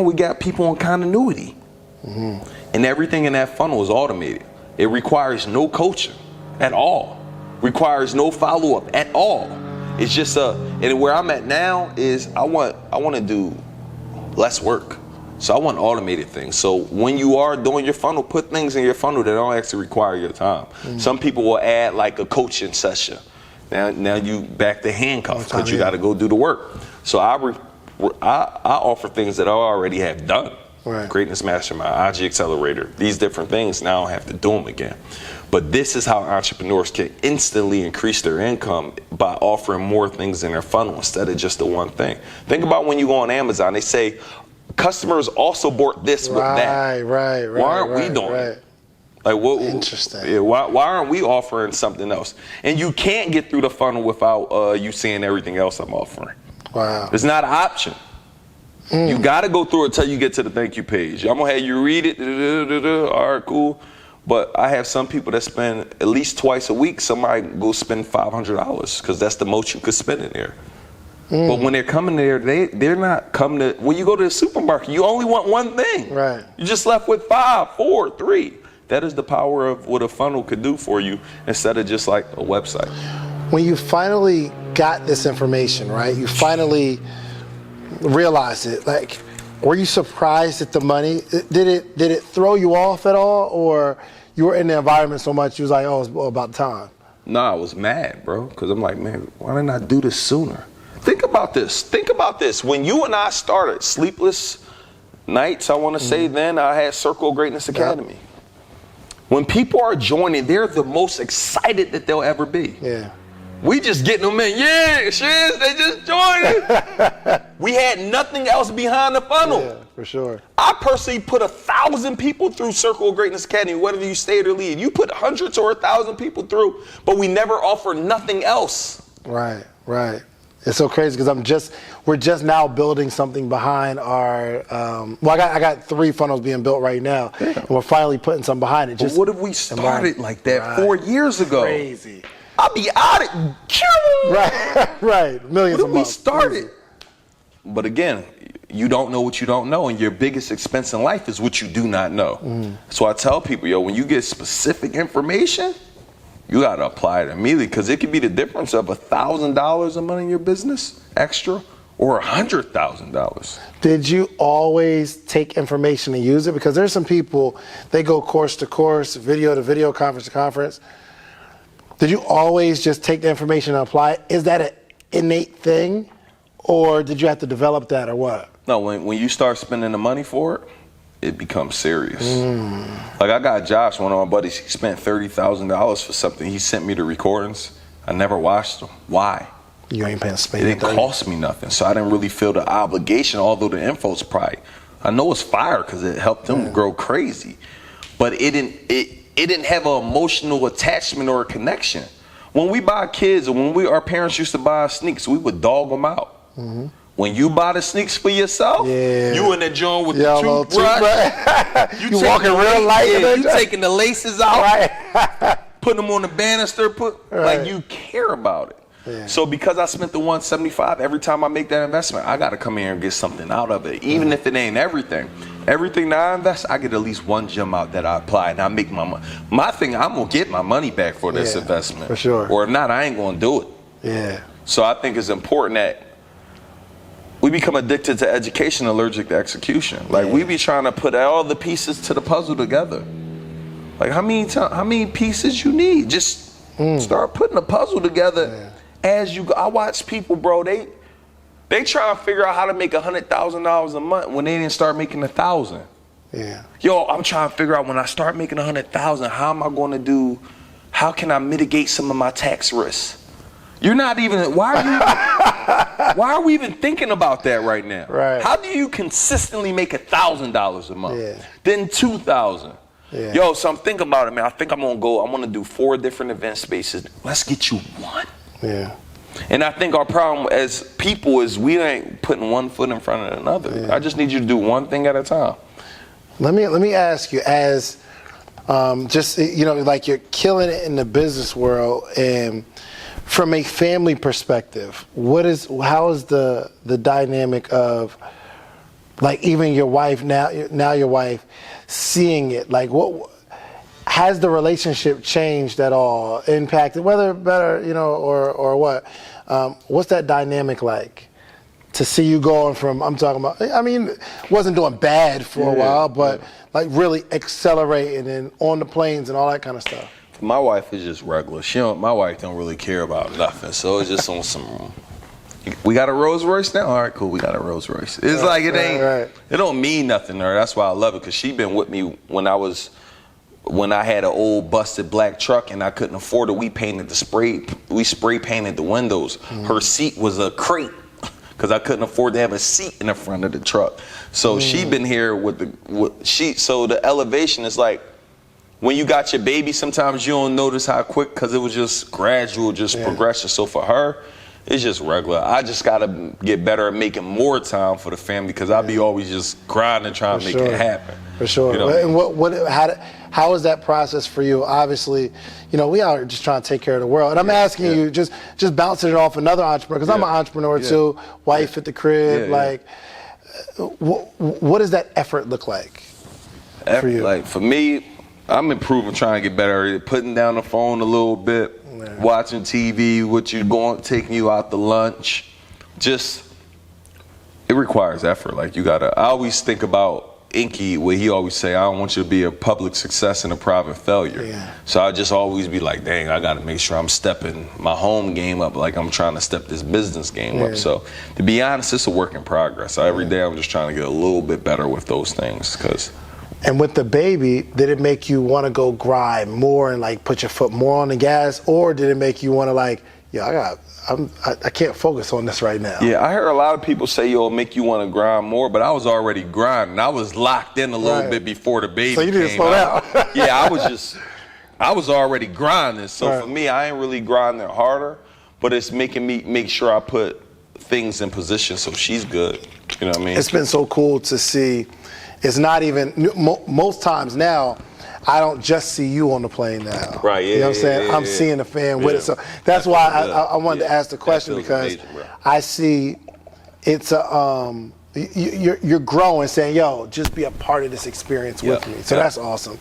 we got people on continuity. And everything in that funnel is automated. It requires no coaching at all. Requires no follow-up at all. It's just and where I'm at now is I want to do less work. So I want automated things. So when you are doing your funnel, put things in your funnel that don't actually require your time. Some people will add like a coaching session. Now you back to handcuff because you got to go do the work. So I offer things that I already have done. Right. Greatness Mastermind, IG Accelerator, these different things. Now I don't have to do them again. But this is how entrepreneurs can instantly increase their income by offering more things in their funnel instead of just the one thing. Think about when you go on Amazon, they say, customers also bought this with that. Right. Why aren't we doing it? Like, what? Interesting. Yeah, why aren't we offering something else? And you can't get through the funnel without you seeing everything else I'm offering. Wow. It's not an option. You got to go through it till you get to the thank you page. I'm gonna have you read it. All right, cool. But I have some people that spend at least twice a week. Somebody go spend $500 because that's the most you could spend in there. But when they're coming there, they're not coming to. When you go to the supermarket, you only want one thing. Right. You just left with 5, 4, 3. That is the power of what a funnel could do for you instead of just like a website. When you finally got this information, right? You finally realized it. Like, were you surprised at the money? Did it throw you off at all, or you were in the environment so much you was like, oh, it's about time? No, I was mad, bro, because I'm like, man, why didn't I do this sooner? Think about this. When you and I started Sleepless Nights, I want to say then, I had Circle of Greatness Academy. When people are joining, they're the most excited that they'll ever be. Yeah. We just getting them in. Yeah, shiz, they just joined. We had nothing else behind the funnel. Yeah, for sure. I personally put 1,000 people through Circle of Greatness Academy, whether you stayed or leave. You put hundreds or 1,000 people through, but we never offer nothing else. Right. It's so crazy because we're just now building something behind our. I got 3 funnels being built right now, and we're finally putting some behind it. But what if we started like that 4 years ago? Crazy. I'll be out of Right. Millions what a if we month. started? But again, you don't know what you don't know, and your biggest expense in life is what you do not know. So I tell people, when you get specific information, you got to apply it immediately, because it could be the difference of $1,000 a month in your business extra or $100,000. Did you always take information and use it? Because there's some people, they go course to course, video to video, conference to conference. Did you always just take the information and apply it? Is that an innate thing, or did you have to develop that, or what? No, when you start spending the money for it, it becomes serious. Like, I got Josh, one of my buddies, he spent $30,000 for something. He sent me the recordings. I never watched them. Why? You ain't paying space. It didn't cost me nothing, so I didn't really feel the obligation, although the info's probably, I know it's fire because it helped him grow crazy. But it didn't have an emotional attachment or a connection. When we buy kids, or when our parents used to buy sneaks, we would dog them out. When you buy the sneaks for yourself, you in the joint with the toothbrush. You walking real light. You taking the laces out, putting them on the banister, like you care about it. Yeah. So because I spent the $175, every time I make that investment, I got to come here and get something out of it, even if it ain't everything. Everything that I invest, I get at least one gem out that I apply, and I make my money. My thing, I'm gonna get my money back for this investment, for sure. Or if not, I ain't gonna do it. Yeah. So I think it's important that we become addicted to education, allergic to execution. Like, we be trying to put all the pieces to the puzzle together. Like, how many pieces you need? Just start putting the puzzle together as you go. I watch people, bro. They try to figure out how to make $100,000 a month when they didn't start making 1,000. Yeah. Yo, I'm trying to figure out, when I start making 100,000, how am I going to do? How can I mitigate some of my tax risks? You're not even. Why are we even thinking about that right now? Right. How do you consistently make $1,000 a month? Yeah. Then 2,000. Yeah. Yo, so I'm thinking about it, man. I think I'm gonna do 4 different event spaces. Let's get you one. Yeah. And I think our problem as people is we ain't putting one foot in front of another. Yeah. I just need you to do one thing at a time. Let me ask you, as just, you know, like you're killing it in the business world, and from a family perspective, how is the dynamic of, like, even your wife now your wife seeing it? Like, what has the relationship changed at all, impacted, whether better, you know, or what? What's that dynamic like? To see you going from, I'm talking about, I mean, wasn't doing bad for a while, but like really accelerating and on the planes and all that kind of stuff. My wife is just regular. My wife don't really care about nothing. So it's just on some, we got a Rolls Royce now? All right, cool, we got a Rolls Royce. It's like, it ain't, it don't mean nothing to her. That's why I love it, because she been with me when I had an old busted black truck and I couldn't afford it. We spray painted the windows. Her seat was a crate, because I couldn't afford to have a seat in the front of the truck. So she been here so the elevation is like, when you got your baby, sometimes you don't notice how quick, because it was just gradual, progression. So for her, it's just regular. I just got to get better at making more time for the family, because I be always just grinding, trying to make it happen. For sure. You know? And how is that process for you? Obviously, you know, we are just trying to take care of the world. And I'm asking you, just bouncing it off another entrepreneur, because I'm an entrepreneur too, wife at the crib. Like, what does that effort look like for you? Like, for me, I'm improving, trying to get better at putting down the phone a little bit, watching TV, taking you out to lunch. Just, it requires effort. Like, I always think about Inky, where he always say, I don't want you to be a public success and a private failure. So I just always be like, dang, I got to make sure I'm stepping my home game up like I'm trying to step this business game up. So to be honest, it's a work in progress. Every day I'm just trying to get a little bit better with those things. And with the baby, did it make you want to go grind more and like put your foot more on the gas, or did it make you want to like, I can't focus on this right now? Yeah, I heard a lot of people say, it'll make you want to grind more, but I was already grinding. I was locked in a little bit before the baby came. So you need to slow down. I was already grinding. So for me, I ain't really grinding harder, but it's making me make sure I put things in position so she's good. You know what I mean? It's been so cool to see. It's not even, most times now, I don't just see you on the plane now. Right, yeah. You know what I'm saying? I'm seeing the fan with it. So that's why I wanted to ask the question, because I see it's you're growing, saying, yo, just be a part of this experience with me. So that's awesome.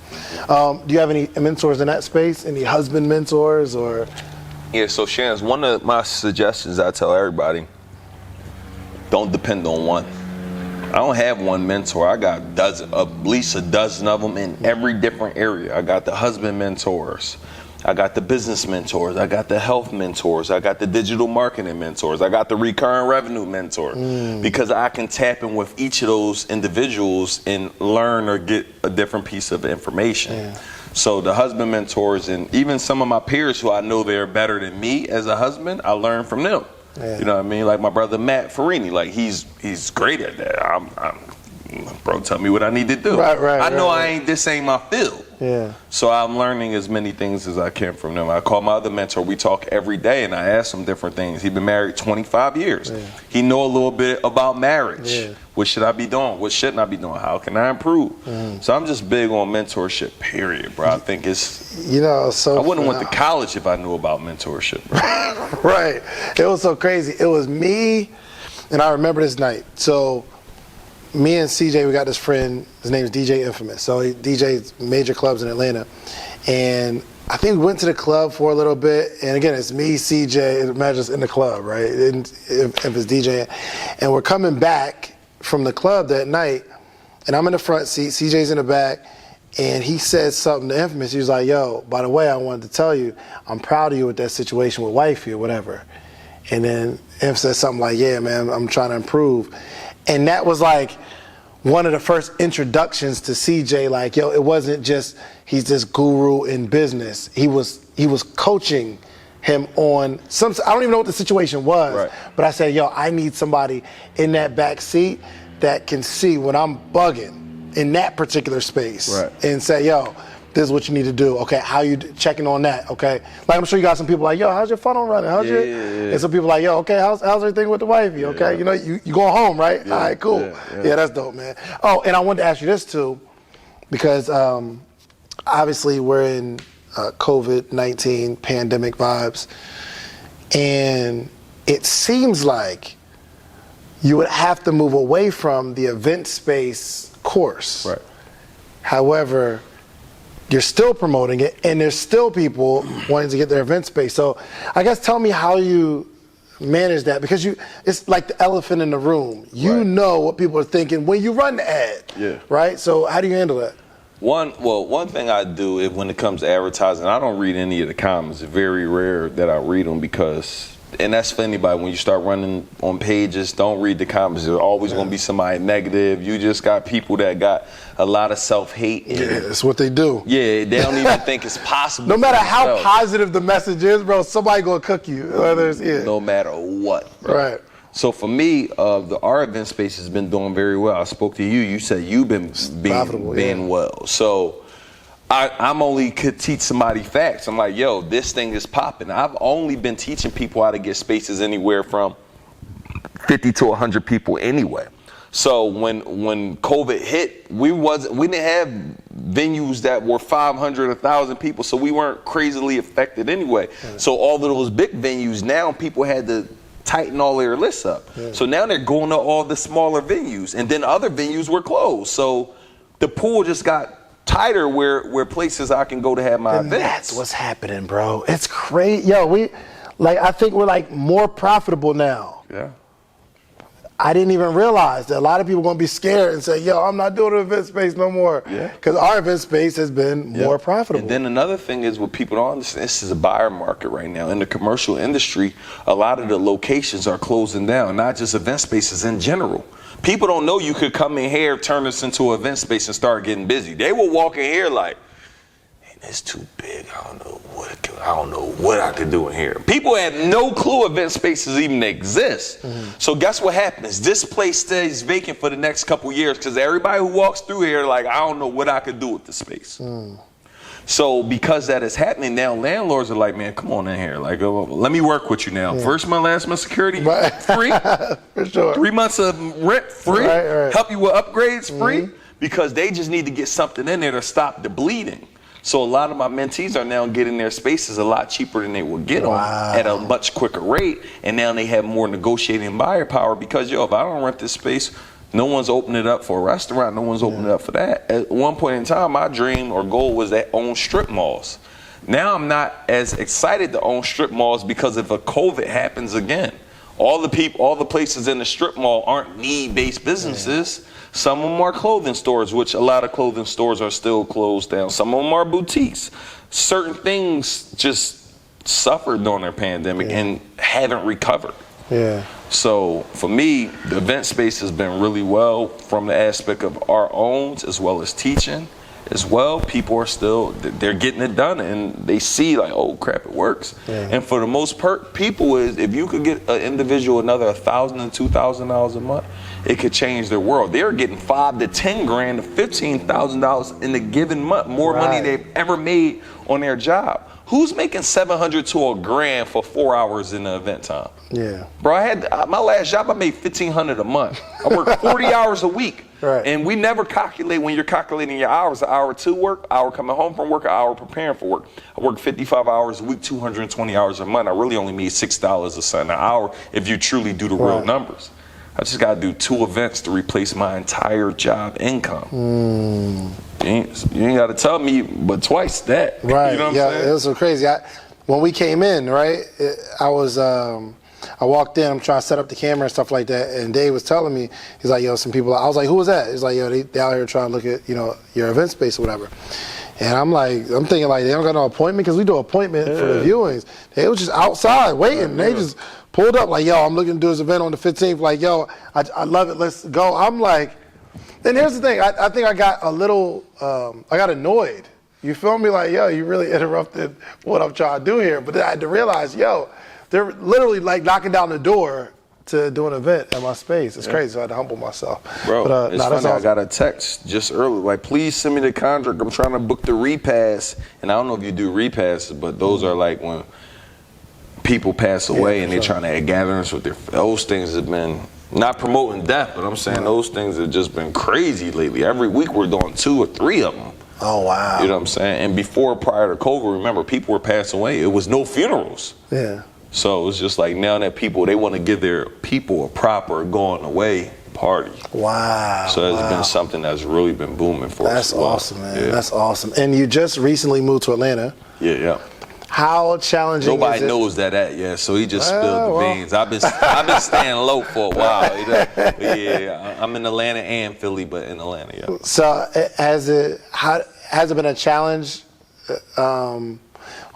Do you have any mentors in that space? Any husband mentors or? Yeah, so Shannon, one of my suggestions I tell everybody, don't depend on one. I don't have one mentor. I got at least a dozen of them in every different area. I got the husband mentors. I got the business mentors. I got the health mentors. I got the digital marketing mentors. I got the recurring revenue mentor. Because I can tap in with each of those individuals and learn or get a different piece of information. So the husband mentors, and even some of my peers who I know they're better than me as a husband, I learn from them. You know what I mean? Like my brother Matt Farini, like he's great at that. Bro, tell me what I need to do. I know this ain't my field. So I'm learning as many things as I can from them. I call my other mentor, we talk every day, and I ask him different things. He's been married 25 years. He know a little bit about marriage. What should I be doing? What shouldn't I be doing? How can I improve? So I'm just big on mentorship, period, bro. I think it's, I wouldn't went to college if I knew about mentorship, bro. It was so crazy. It was me, and I remember this night. So me and CJ, we got this friend, his name is DJ Infamous. So he DJs major clubs in Atlanta. And I think we went to the club for a little bit. And again, it's me, CJ, imagine us in the club, right? And if it's DJ. And we're coming back from the club that night, and I'm in the front seat, CJ's in the back, and he said something to Infamous. He was like, yo, by the way, I wanted to tell you, I'm proud of you with that situation with wifey or whatever. And then Inf said something like, yeah, man, I'm trying to improve. And that was like one of the first introductions to CJ, like, yo, it wasn't just he's this guru in business. He was coaching him on some, I don't even know what the situation was, but I said, yo, I need somebody in that back seat that can see when I'm bugging in that particular space and say, yo, this is what you need to do. Okay, how you checking on that? Okay, like I'm sure you got some people like, yo, how's your funnel running? How's your? And some people like, yo, okay, how's everything with the wifey? Okay, you know, you going home, right? All right, cool. Yeah, that's dope, man. Oh, and I wanted to ask you this too, because obviously we're in COVID-19 pandemic vibes, and it seems like you would have to move away from the Eventspace course. Right. However, you're still promoting it, and there's still people wanting to get their Eventspace. So I guess tell me how you manage that, because it's like the elephant in the room. You know what people are thinking when you run the ad, right? So how do you handle that? One thing I do is when it comes to advertising, I don't read any of the comments. It's very rare that I read them because, and that's for anybody, when you start running on pages, don't read the comments. There's always going to be somebody negative. You just got people that got a lot of self-hate. Yeah, that's what they do. Yeah, they don't even think it's possible. No matter how positive the message is, bro, somebody going to cook you. Whether it's, no matter what. Bro. Right. So for me, our event space has been doing very well. I spoke to you. You said you've been being well. So I'm only could teach somebody facts. I'm like, yo, this thing is popping. I've only been teaching people how to get spaces anywhere from 50 to 100 people anyway. So when COVID hit, we didn't have venues that were 500, 1,000 people, so we weren't crazily affected anyway. So all of those big venues, now people had to tighten all their lists up. So now they're going to all the smaller venues, and then other venues were closed. So the pool just got tighter where places I can go to have my events. That's what's happening, bro. It's crazy. Yo, I think we're like more profitable now. Yeah. I didn't even realize that a lot of people are going to be scared and say, yo, I'm not doing an event space no more. Yeah. Because our event space has been more profitable. And then another thing is what people don't understand, this is a buyer market right now. In the commercial industry, a lot of the locations are closing down, not just event spaces in general. People don't know you could come in here, turn this into an event space and start getting busy. They will walk in here like, it's too big. I don't know what I could do in here. People had no clue event spaces even exist. So guess what happens? This place stays vacant for the next couple years because everybody who walks through here like, I don't know what I could do with the space. So because that is happening now, landlords are like, man, come on in here. Like, let me work with you now. First month, last month security, free. For sure. 3 months of rent, free. Right. Help you with upgrades, free. Because they just need to get something in there to stop the bleeding. So a lot of my mentees are now getting their spaces a lot cheaper than they would get them at a much quicker rate. And now they have more negotiating buyer power because, yo, if I don't rent this space, no one's opening it up for a restaurant. No one's opening it up for that. At one point in time, my dream or goal was to own strip malls. Now I'm not as excited to own strip malls because if a COVID happens again, all the places in the strip mall aren't need-based businesses. Some of them are clothing stores, which a lot of clothing stores are still closed down. Some of them are boutiques. Certain things just suffered during their pandemic and haven't recovered. So for me, the event space has been really well from the aspect of our own as well as teaching as well. People are still, they're getting it done and they see like, oh crap, it works. And for the most part, people is, if you could get an individual another $1,000 to $2,000 a month, it could change their world. They're getting $5,000 to $10,000 to $15,000 in a given month, more money they've ever made on their job. Who's making $700 to $1,000 for 4 hours in the event time? Bro, I had my last job. I made $1,500 a month. I worked 40 hours a week, and we never calculate when you're calculating your hours. An hour to work, hour coming home from work, an hour preparing for work. I worked 55 hours a week, 220 hours a month. I really only made $6 an hour if you truly do the real numbers. I just got to do 2 events to replace my entire job income. You ain't got to tell me, but twice that. You know what I'm saying? It was so crazy. When we came in, I walked in, I'm trying to set up the camera and stuff like that, and Dave was telling me, he's like, yo, some people, I was like, who was that? He's like, yo, they out here trying to look at, your event space or whatever. And I'm thinking like, they don't got no appointment, because we do appointment for the viewings. They was just outside waiting. They just pulled up like, yo, I'm looking to do this event on the 15th. Like, yo, I love it. Let's go. I'm like, then here's the thing. I think I got a little, I got annoyed. You feel me? Like, yo, you really interrupted what I'm trying to do here. But then I had to realize, yo, they're literally like knocking down the door to do an event at my space. It's crazy. So I had to humble myself. Bro, But, it's that's funny. I awesome. got a text just early, like, please send me the contract. I'm trying to book the repass. And I don't know if you do repasses, but those are like when people pass away and they're trying to have gatherings with those things have been, not promoting death, but I'm saying those things have just been crazy lately. Every week we're doing 2 or 3 of them. Oh, wow. You know what I'm saying? And prior to COVID, remember, people were passing away. It was no funerals. Yeah. So it's just like now that people, they want to give their people a proper going away party. Wow. So it's been something that's really been booming for us. That's awesome, man. Yeah. That's awesome. And you just recently moved to Atlanta. Yeah. How challenging Nobody is it? knows that yet, so he just spilled the beans. I've been staying low for a while. You know? Yeah, I'm in Atlanta and Philly, but in Atlanta, yeah. So has it been a challenge? Well,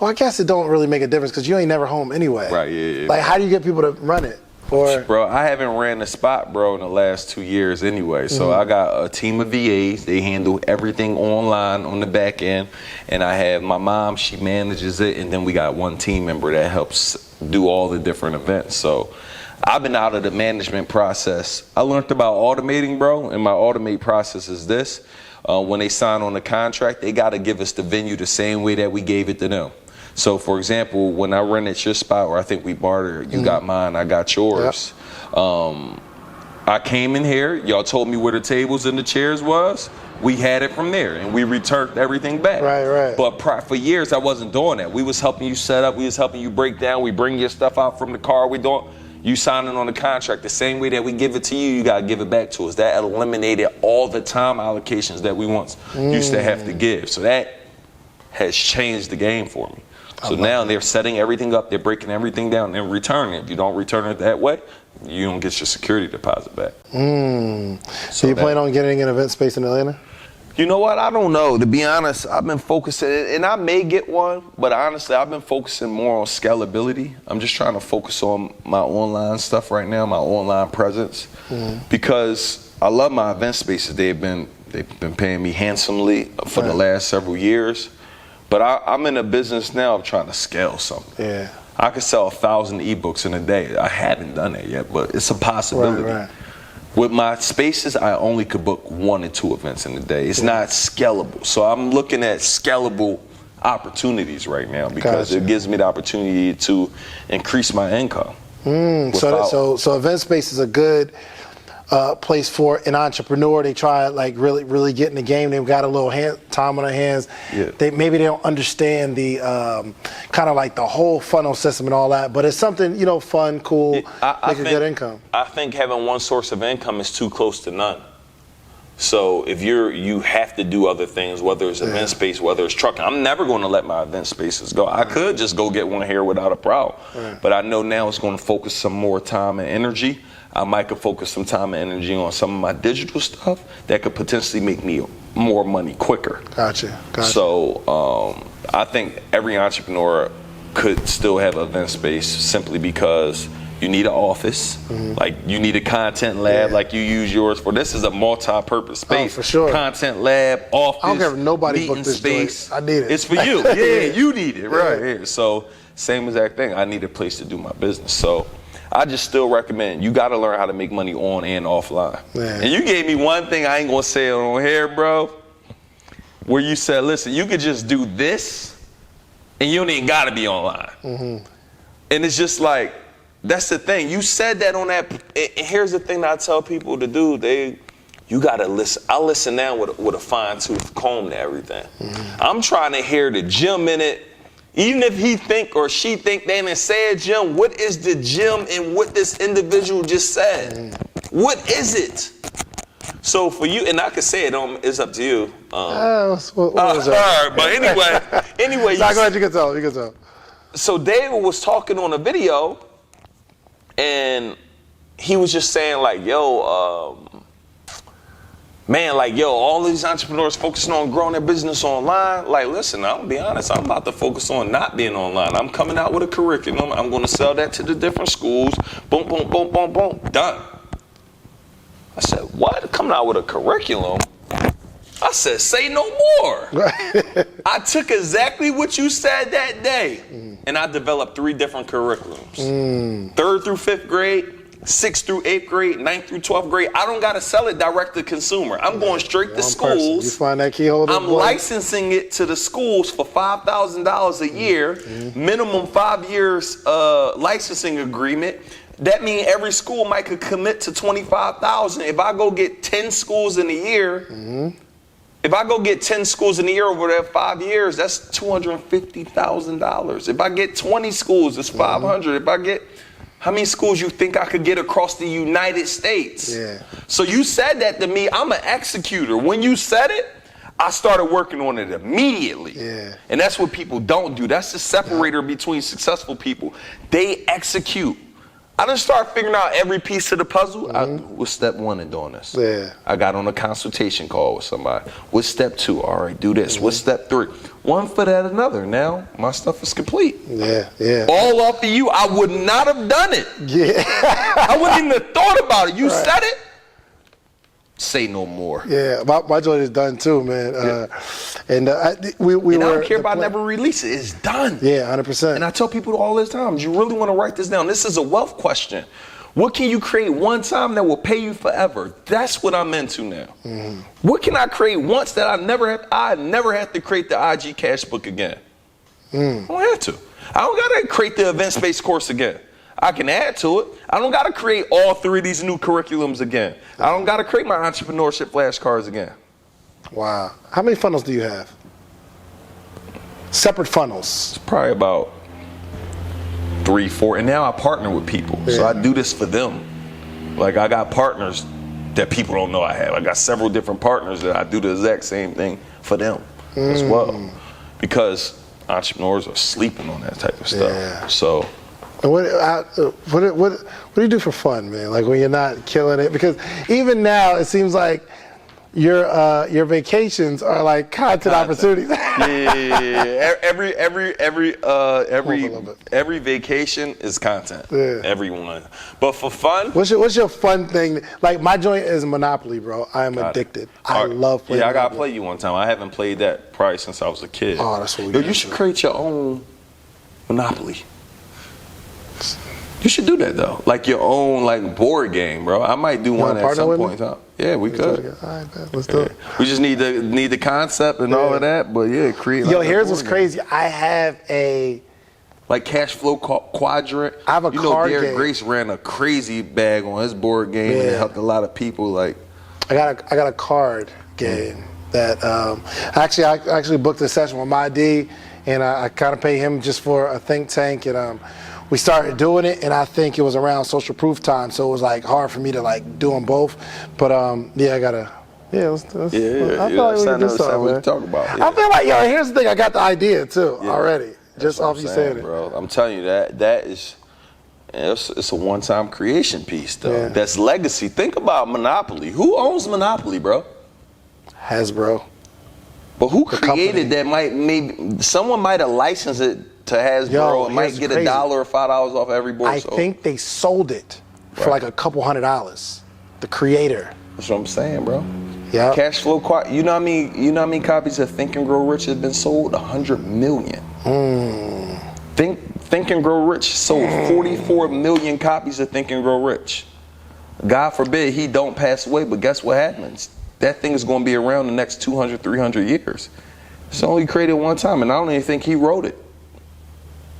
I guess it don't really make a difference because you ain't never home anyway. Right, yeah. Like, how do you get people to run it? Bro, I haven't ran the spot, bro, in the last 2 years anyway. So I got a team of VAs. They handle everything online on the back end. And I have my mom, she manages it. And then we got one team member that helps do all the different events. So I've been out of the management process. I learned about automating, bro. And my automate process is this. When they sign on the contract, they got to give us the venue the same way that we gave it to them. So, for example, when I rented your spot, or I think we bartered, you got mine, I got yours. Yep. I came in here, y'all told me where the tables and the chairs was. We had it from there, and we returned everything back. Right. But for years, I wasn't doing that. We was helping you set up, we was helping you break down, we bring your stuff out from the car, you signing on the contract the same way that we give it to you, you gotta give it back to us. That eliminated all the time allocations that we once used to have to give. So that has changed the game for me. So now they're setting everything up, they're breaking everything down and returning it. If you don't return it that way, you don't get your security deposit back. So you plan on getting an event space in Atlanta? You know what? I don't know. To be honest, I've been focusing, and I may get one, but honestly, I've been focusing more on scalability. I'm just trying to focus on my online stuff right now, my online presence, because I love my event spaces. They've been paying me handsomely for the last several years. But I'm in a business now of trying to scale something. Yeah. I could sell 1,000 ebooks in a day. I haven't done that yet, but it's a possibility. Right. With my spaces, I only could book 1 or 2 events in a day. It's not scalable. So I'm looking at scalable opportunities right now because it gives me the opportunity to increase my income. So event space is a good place for an entrepreneur. They try like really get in the game. They've got a little time on their hands. Yeah. They don't understand the kind of like the whole funnel system and all that. But it's something fun, cool, make a good income. I think having one source of income is too close to none. So if you have to do other things, whether it's event space, whether it's trucking. I'm never going to let my event spaces go. I could just go get one here without a problem. But I know now it's going to focus some more time and energy. I might could focus some time and energy on some of my digital stuff that could potentially make me more money quicker. Gotcha. So I think every entrepreneur could still have an event space simply because you need an office, like you need a content lab, like you use yours for. This is a multi-purpose space. Oh, for sure. Content lab, office, I don't care if nobody meeting booked this space. joint. I need it. It's for you. Yeah, you need it, right? Yeah. So same exact thing. I need a place to do my business. So I just still recommend you got to learn how to make money on and offline. Man. And you gave me one thing I ain't gonna say it on here, bro. Where you said, listen, you could just do this, and you don't even gotta be online. And it's just like, that's the thing. You said that on that. And here's the thing that I tell people to do. You gotta listen. I listen now with a fine tooth comb to everything. I'm trying to hear the gym in it. Even if he think or she think they didn't say a gym, what is the gym in what this individual just said? What is it? So for you, and I could say it, it's up to you. What was all right, but anyway. Go ahead, you can tell. So David was talking on a video, and he was just saying like, all these entrepreneurs focusing on growing their business online. Like, listen, I'm gonna be honest, I'm about to focus on not being online. I'm coming out with a curriculum. I'm gonna sell that to the different schools. Boom, boom, boom, boom, boom, done. I said, what? Coming out with a curriculum? I said, say no more. I took exactly what you said that day, and I developed 3 different curriculums. 3rd through 5th grade, 6th through 8th grade, 9th through 12th grade. I don't got to sell it direct to consumer. I'm going straight to schools. You find that key holder. I'm licensing it to the schools for $5,000 a year, minimum 5 years licensing agreement. That means every school might could commit to $25,000. If I go get 10 schools in a year, if I go get 10 schools in a year over that 5 years, that's $250,000. If I get 20 schools, it's $500. If I get, how many schools you think I could get across the United States? Yeah. So you said that to me. I'm an executor. When you said it, I started working on it immediately. Yeah. And that's what people don't do. That's the separator between successful people. They execute. I done start figuring out every piece of the puzzle. What's step 1 in doing this? Yeah. I got on a consultation call with somebody. What's step 2? All right, do this. What's step 3? One foot at another. Now my stuff is complete. Yeah, yeah. All off of you. I would not have done it. Yeah. I wouldn't even have thought about it. You said it. Say no more. Yeah, my joint is done too, man. And I don't care about never release it. It's done. Yeah, 100%. And I tell people all the time, you really want to write this down. This is a wealth question. What can you create one time that will pay you forever? That's what I'm into now. What can I create once that I never have to create the IG cash book again? I don't have to. I don't got to create the Eventspace course again. I can add to it. I don't got to create all 3 of these new curriculums again. I don't got to create my entrepreneurship flashcards again. Wow. How many funnels do you have? Separate funnels. It's probably about 3, 4. And now I partner with people. Yeah. So I do this for them. Like I got partners that people don't know I have. I got several different partners that I do the exact same thing for them as well. Because entrepreneurs are sleeping on that type of stuff. Yeah. So. And what do you do for fun, man? Like when you're not killing it? Because even now, it seems like your vacations are like content opportunities. Yeah. Every vacation is content. Yeah. Everyone. But for fun, what's your fun thing? Like my joint is Monopoly, bro. I am addicted. I love playing. Yeah, I Monopoly. gotta play you one time. I haven't played that probably since I was a kid. Oh, that's what we Yo, do. you should create your own Monopoly. You should do that though, like your own like board game, bro. I might do one at some point in time. Yeah, we could. All right, man, let's do it. We just need the concept and all of that, but yeah, create. Yo, like here's what's crazy. I have a like cash flow quadrant. I have a card Derek game. Grace ran a crazy bag on his board game and it helped a lot of people. Like, I got a card game that I actually booked a session with my D, and I kind of pay him just for a think tank, and we started doing it, and I think it was around social proof time, so it was like hard for me to like do them both. But yeah, I gotta. Yeah, let's I feel like we can do something, man. Talk about. Yeah. I feel like, yo, here's the thing. I got the idea too already, just off you saying it, bro. I'm telling you that is. It's a one-time creation piece, though. Yeah. That's legacy. Think about Monopoly. Who owns Monopoly, bro? Hasbro. But who The created company. that? Maybe someone might have licensed it to Hasbro and might get crazy. $1 or $5 off every board. I think they sold it for like a couple $100. The creator. That's what I'm saying, bro. Yeah. Cash flow. You know how many copies of Think and Grow Rich has been sold? 100 million. Think and Grow Rich sold 44 million copies of Think and Grow Rich. God forbid he don't pass away, but guess what happens? That thing is going to be around the next 200, 300 years. It's only created one time, and I don't even think he wrote it.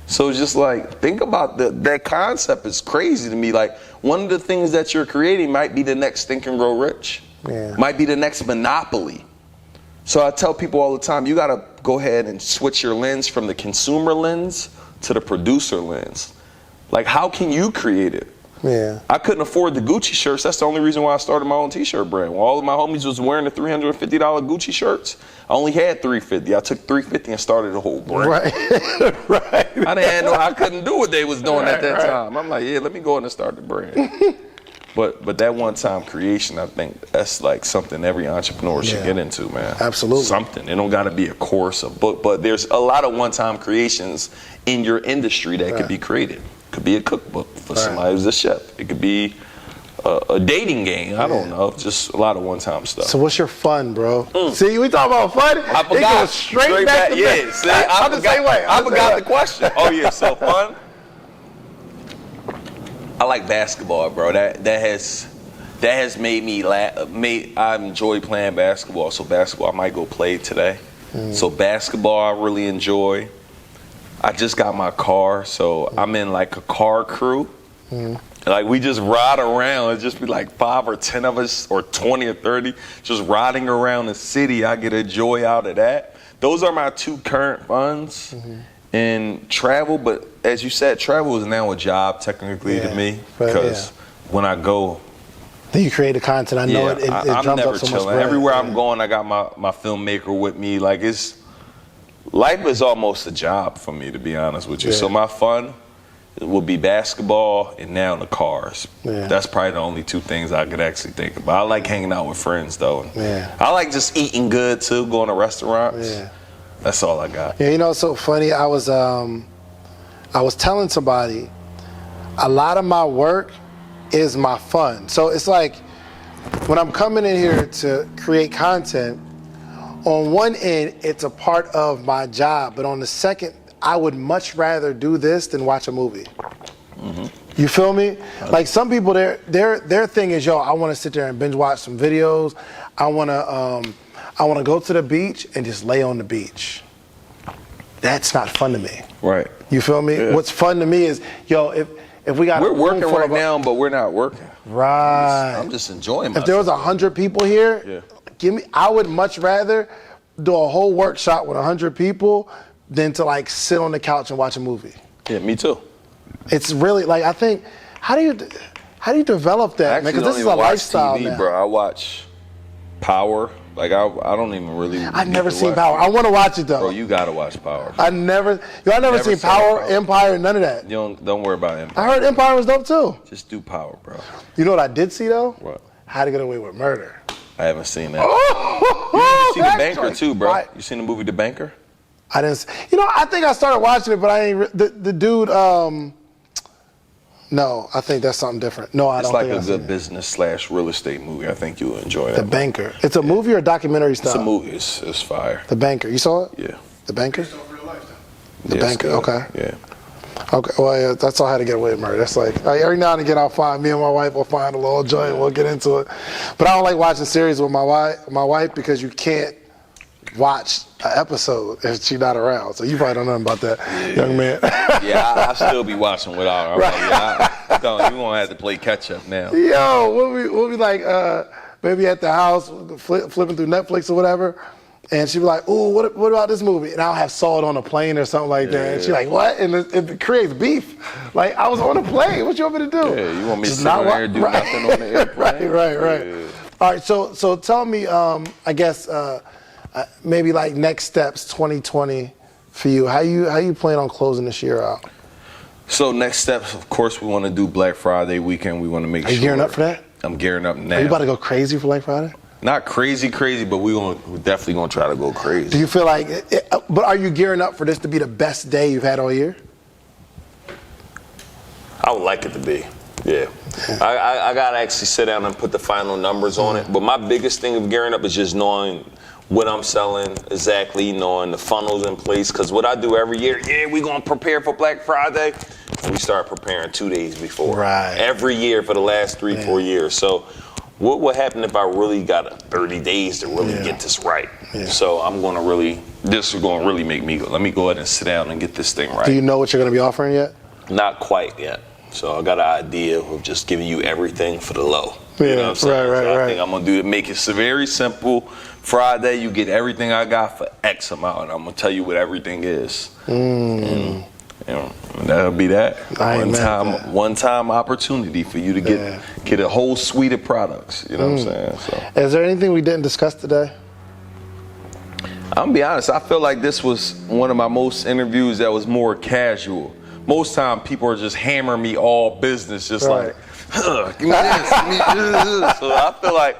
So it's just like, think about that concept is crazy to me. Like, one of the things that you're creating might be the next Think and Grow Rich. Yeah. Might be the next Monopoly. So I tell people all the time, you got to go ahead and switch your lens from the consumer lens to the producer lens. Like, how can you create it? Yeah. I couldn't afford the Gucci shirts. That's the only reason why I started my own t-shirt brand. When all of my homies was wearing the $350 Gucci shirts, I only had $350. I took $350 and started a whole brand. Right. Right. I couldn't do what they was doing at that time. I'm like, yeah, let me go in and start the brand. But that one-time creation, I think that's like something every entrepreneur should get into, man. Absolutely. Something. It don't got to be a course, a book, but there's a lot of one-time creations in your industry that could be created. It could be a cookbook for somebody who's a chef. It could be a dating game. I don't know. Just a lot of one-time stuff. So what's your fun, bro? See, we talking about fun. I forgot. It goes straight back to yeah. See, I'm the same way. I forgot the question. Oh yeah. So fun. I like basketball, bro. That has made me laugh. I enjoy playing basketball. So basketball, I might go play today. So basketball, I really enjoy. I just got my car, so I'm in like a car crew. Like we just ride around. It just be like 5 or 10 of us, or 20 or 30, just riding around the city. I get a joy out of that. Those are my 2 current funds. And travel, but as you said, travel is now a job technically to me, because when I go, then you create the content. I know it I'm drums never up so chilling. much bread. Everywhere I'm going, I got my filmmaker with me. Like life is almost a job for me, to be honest with you. So my fun would be basketball and now the cars. That's probably the only 2 things I could actually think about. I like hanging out with friends though. I like just eating good too, going to restaurants. That's all I got. Yeah, you know, it's so funny. I was telling somebody, a lot of my work is my fun. So it's like when I'm coming in here to create content, on one end, it's a part of my job, but on the second, I would much rather do this than watch a movie. You feel me? Like some people, their thing is, yo, I want to sit there and binge watch some videos. I want to go to the beach and just lay on the beach. That's not fun to me. Right. You feel me? What's fun to me is, yo, if we got we're working right now, but we're not working. Right. I'm just enjoying myself. If there was 100 people here, I would much rather do a whole workshop with 100 people than to like sit on the couch and watch a movie. Yeah, me too. It's really like, I think, how do you develop that, man? Because this is a lifestyle TV, now. Bro, I watch Power. Like I don't even really. I've never seen Power. I want to watch it though. Bro, you gotta watch Power. I never seen Power, Empire, none of that. You don't worry about Empire. I heard Empire was dope too. Just do Power, bro. You know what I did see though? What? How to Get Away with Murder. I haven't seen that. You seen The Banker too, bro? You seen the movie The Banker? I didn't. You know, I think I started watching it, but I ain't. The dude. No, I think that's something different. No, I don't. It's like a good business / real estate movie. I think you'll enjoy that. The Banker. It's a movie or a documentary style? It's a movie. It's fire. The Banker. You saw it? Yeah. The Banker. The Yeah, Banker. Okay. Yeah. Okay. Well, yeah, that's all I had to get away with murder. That's like every now and again I'll find me and my wife will find a little joint and we'll get into it. But I don't like watching series with my wife because you can't watch an episode if she's not around. So you probably don't know nothing about that, young man. Yeah, I still be watching without her. Right. You won't have to play catch up now. Yo, we'll be like maybe at the house flipping through Netflix or whatever. And she'd be like, "Ooh, what about this movie?" And I'll have saw it on a plane or something like that. And she's like, "What?" And it creates beef. Like, I was on a plane. What you want me to do? Yeah, you want me to sit there and do nothing on the airplane? Right. Yeah. All right, so tell me, I guess maybe like next steps, 2020 for you. How you plan on closing this year out? So next steps, of course, we want to do Black Friday weekend. We want to make sure. Are you gearing up for that? I'm gearing up now. Are you about to go crazy for Black Friday? Not crazy, but we're definitely gonna try to go crazy. Do you feel like? But are you gearing up for this to be the best day you've had all year? I would like it to be. Yeah. I gotta actually sit down and put the final numbers on it. But my biggest thing of gearing up is just knowing what I'm selling exactly, knowing the funnels in place. Because what I do every year, we're gonna prepare for Black Friday. We start preparing 2 days before. Right. Every year for the last 3-4 years. So. What would happen if I really got 30 days to really get this right? Yeah. So this is going to really make me go, let me go ahead and sit down and get this thing right. Do you know what you're going to be offering yet? Not quite yet. So I got an idea of just giving you everything for the low. Yeah, you know what I'm saying? Right. I think I'm going to make it very simple. Friday, you get everything I got for X amount, and I'm going to tell you what everything is. That'll be that. One time opportunity for you to get a whole suite of products. You know what I'm saying? So. Is there anything we didn't discuss today? I'm gonna be honest. I feel like this was one of my most interviews that was more casual. Most time people are just hammering me all business, just like, give me this, give me this. So I feel like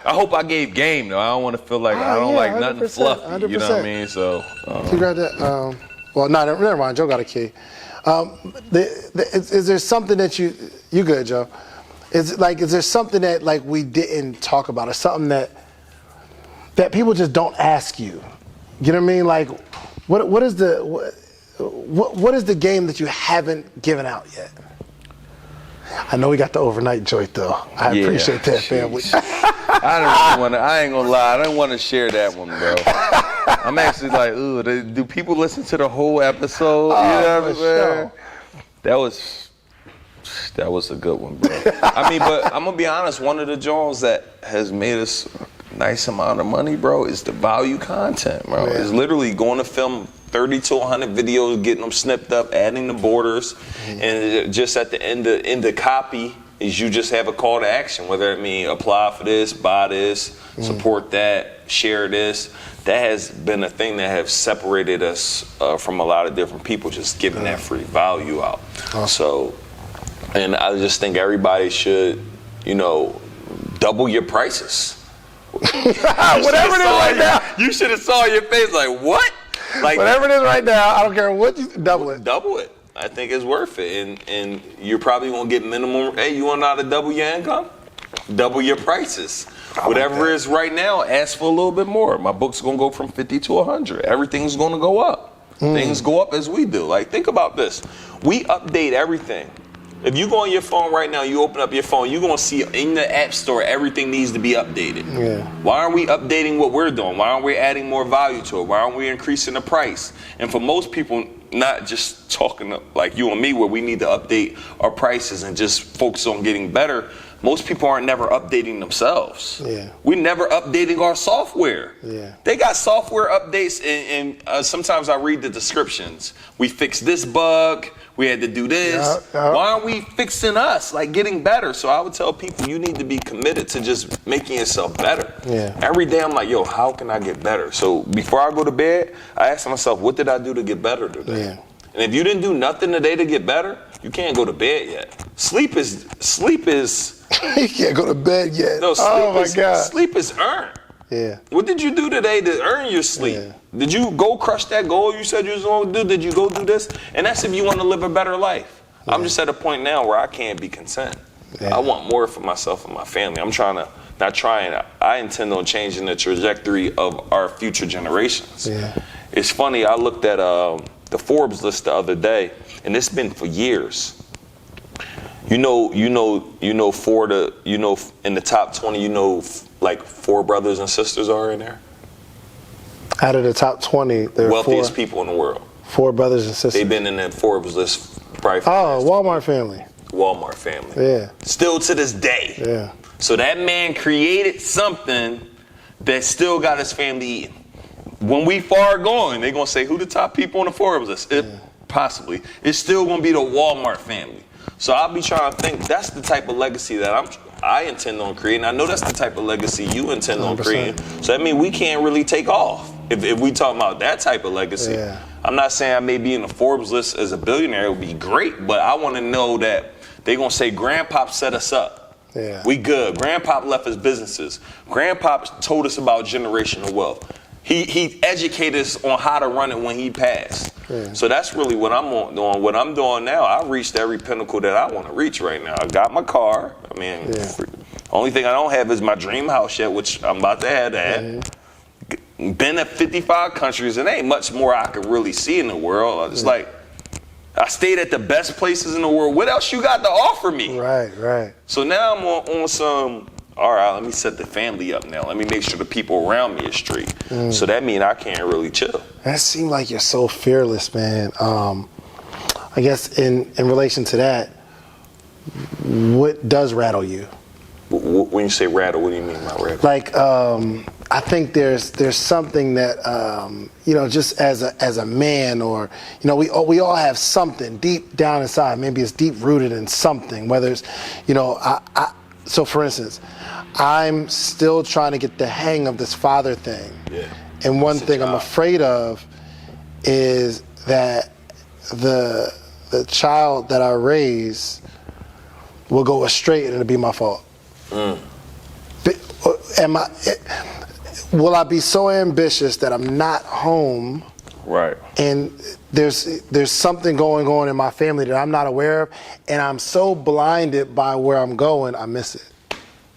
I hope I gave game though. I don't want to feel like I don't like nothing fluffy. 100%. You know what I mean? So. You got that? Well, no, never mind. Joe got a key. Is there something that you good, Joe? Is there something that like we didn't talk about, or something that people just don't ask you? You know what I mean? Like, what is the game that you haven't given out yet? I know we got the overnight joint though. I appreciate that, family. I ain't gonna lie, I don't want to share that one, bro. I'm actually like, ooh, do people listen to the whole episode? You know what I'm saying? That was a good one, bro. I mean, but I'm gonna be honest, one of the joints that has made us a nice amount of money, bro, is the value content, bro. Yeah. It's literally going to film 30 to 100 videos, getting them snipped up, adding the borders, and just at the end of copy is you just have a call to action, whether it mean apply for this, buy this, support that, share this. That has been a thing that has separated us from a lot of different people, just giving that free value out. So, and I just think everybody should, double your prices. Whatever it is right now. You should have saw your face like, what? Like, whatever it is right now, I don't care what you double it. Double it. I think it's worth it. And you're probably going to get minimum. Hey, you want to know how to double your income? Double your prices. Whatever it is right now, ask for a little bit more. My book's going to go from 50 to 100. Everything's going to go up. Things go up as we do. Like, think about this. We update everything. If you go on your phone right now, you open up your phone, you're going to see in the App Store, everything needs to be updated. Yeah. Why aren't we updating what we're doing? Why aren't we adding more value to it? Why aren't we increasing the price? And for most people, not just talking like you and me where we need to update our prices and just focus on getting better, most people aren't never updating themselves. Yeah. We're never updating our software. Yeah. They got software updates and sometimes I read the descriptions. We fixed this bug. We had to do this. Why aren't we fixing us, like getting better? So I would tell people you need to be committed to just making yourself better. Yeah. Every day I'm like, yo, how can I get better? So before I go to bed, I ask myself, what did I do to get better today? Yeah. And if you didn't do nothing today to get better, you can't go to bed yet. Sleep is. You can't go to bed yet. No, sleep is earned. Yeah. What did you do today to earn your sleep? Yeah. Did you go crush that goal you said you was going to do? Did you go do this? And that's if you want to live a better life. Yeah. I'm just at a point now where I can't be content. Yeah. I want more for myself and my family. I intend on changing the trajectory of our future generations. Yeah. It's funny, I looked at the Forbes list the other day, and it's been for years. In the top 20, like 4 brothers and sisters are in there. Out of the top 20, there are wealthiest people in the world. 4 brothers and sisters. They've been in that Forbes list probably. Walmart family. Walmart family. Yeah. Still to this day. Yeah. So that man created something that still got his family eating. When we far gone, they're gonna say who the top people on the Forbes list? Possibly. It's still gonna be the Walmart family. So I'll be trying to think that's the type of legacy that I intend on creating. I know that's the type of legacy you intend 100%. On creating. So that means we can't really take off if we talk about that type of legacy. Yeah. I'm not saying I may be in the Forbes list as a billionaire. It would be great, but I want to know that they're going to say Grandpop set us up. Yeah. We good. Grandpop left his businesses. Grandpop told us about generational wealth. He educated us on how to run it when he passed. Yeah. So that's really what I'm doing. What I'm doing now, I've reached every pinnacle that I want to reach right now. I got my car. I mean, only thing I don't have is my dream house yet, which I'm about to have that. Mm-hmm. Been at 55 countries. It ain't much more I could really see in the world. It's like, I stayed at the best places in the world. What else you got to offer me? Right. So now I'm on some... All right, let me set the family up now. Let me make sure the people around me is straight. So that means I can't really chill. That seems like you're so fearless, man. I guess in relation to that, what does rattle you? When you say rattle, what do you mean by rattle? Like, I think there's something that, just as a man or, we all have something deep down inside. Maybe it's deep rooted in something, whether it's, so for instance, I'm still trying to get the hang of this father thing. Yeah. And one thing I'm afraid of is that the child that I raise will go astray and it'll be my fault. Will I be so ambitious that I'm not home? Right. And there's something going on in my family that I'm not aware of, and I'm so blinded by where I'm going, I miss it.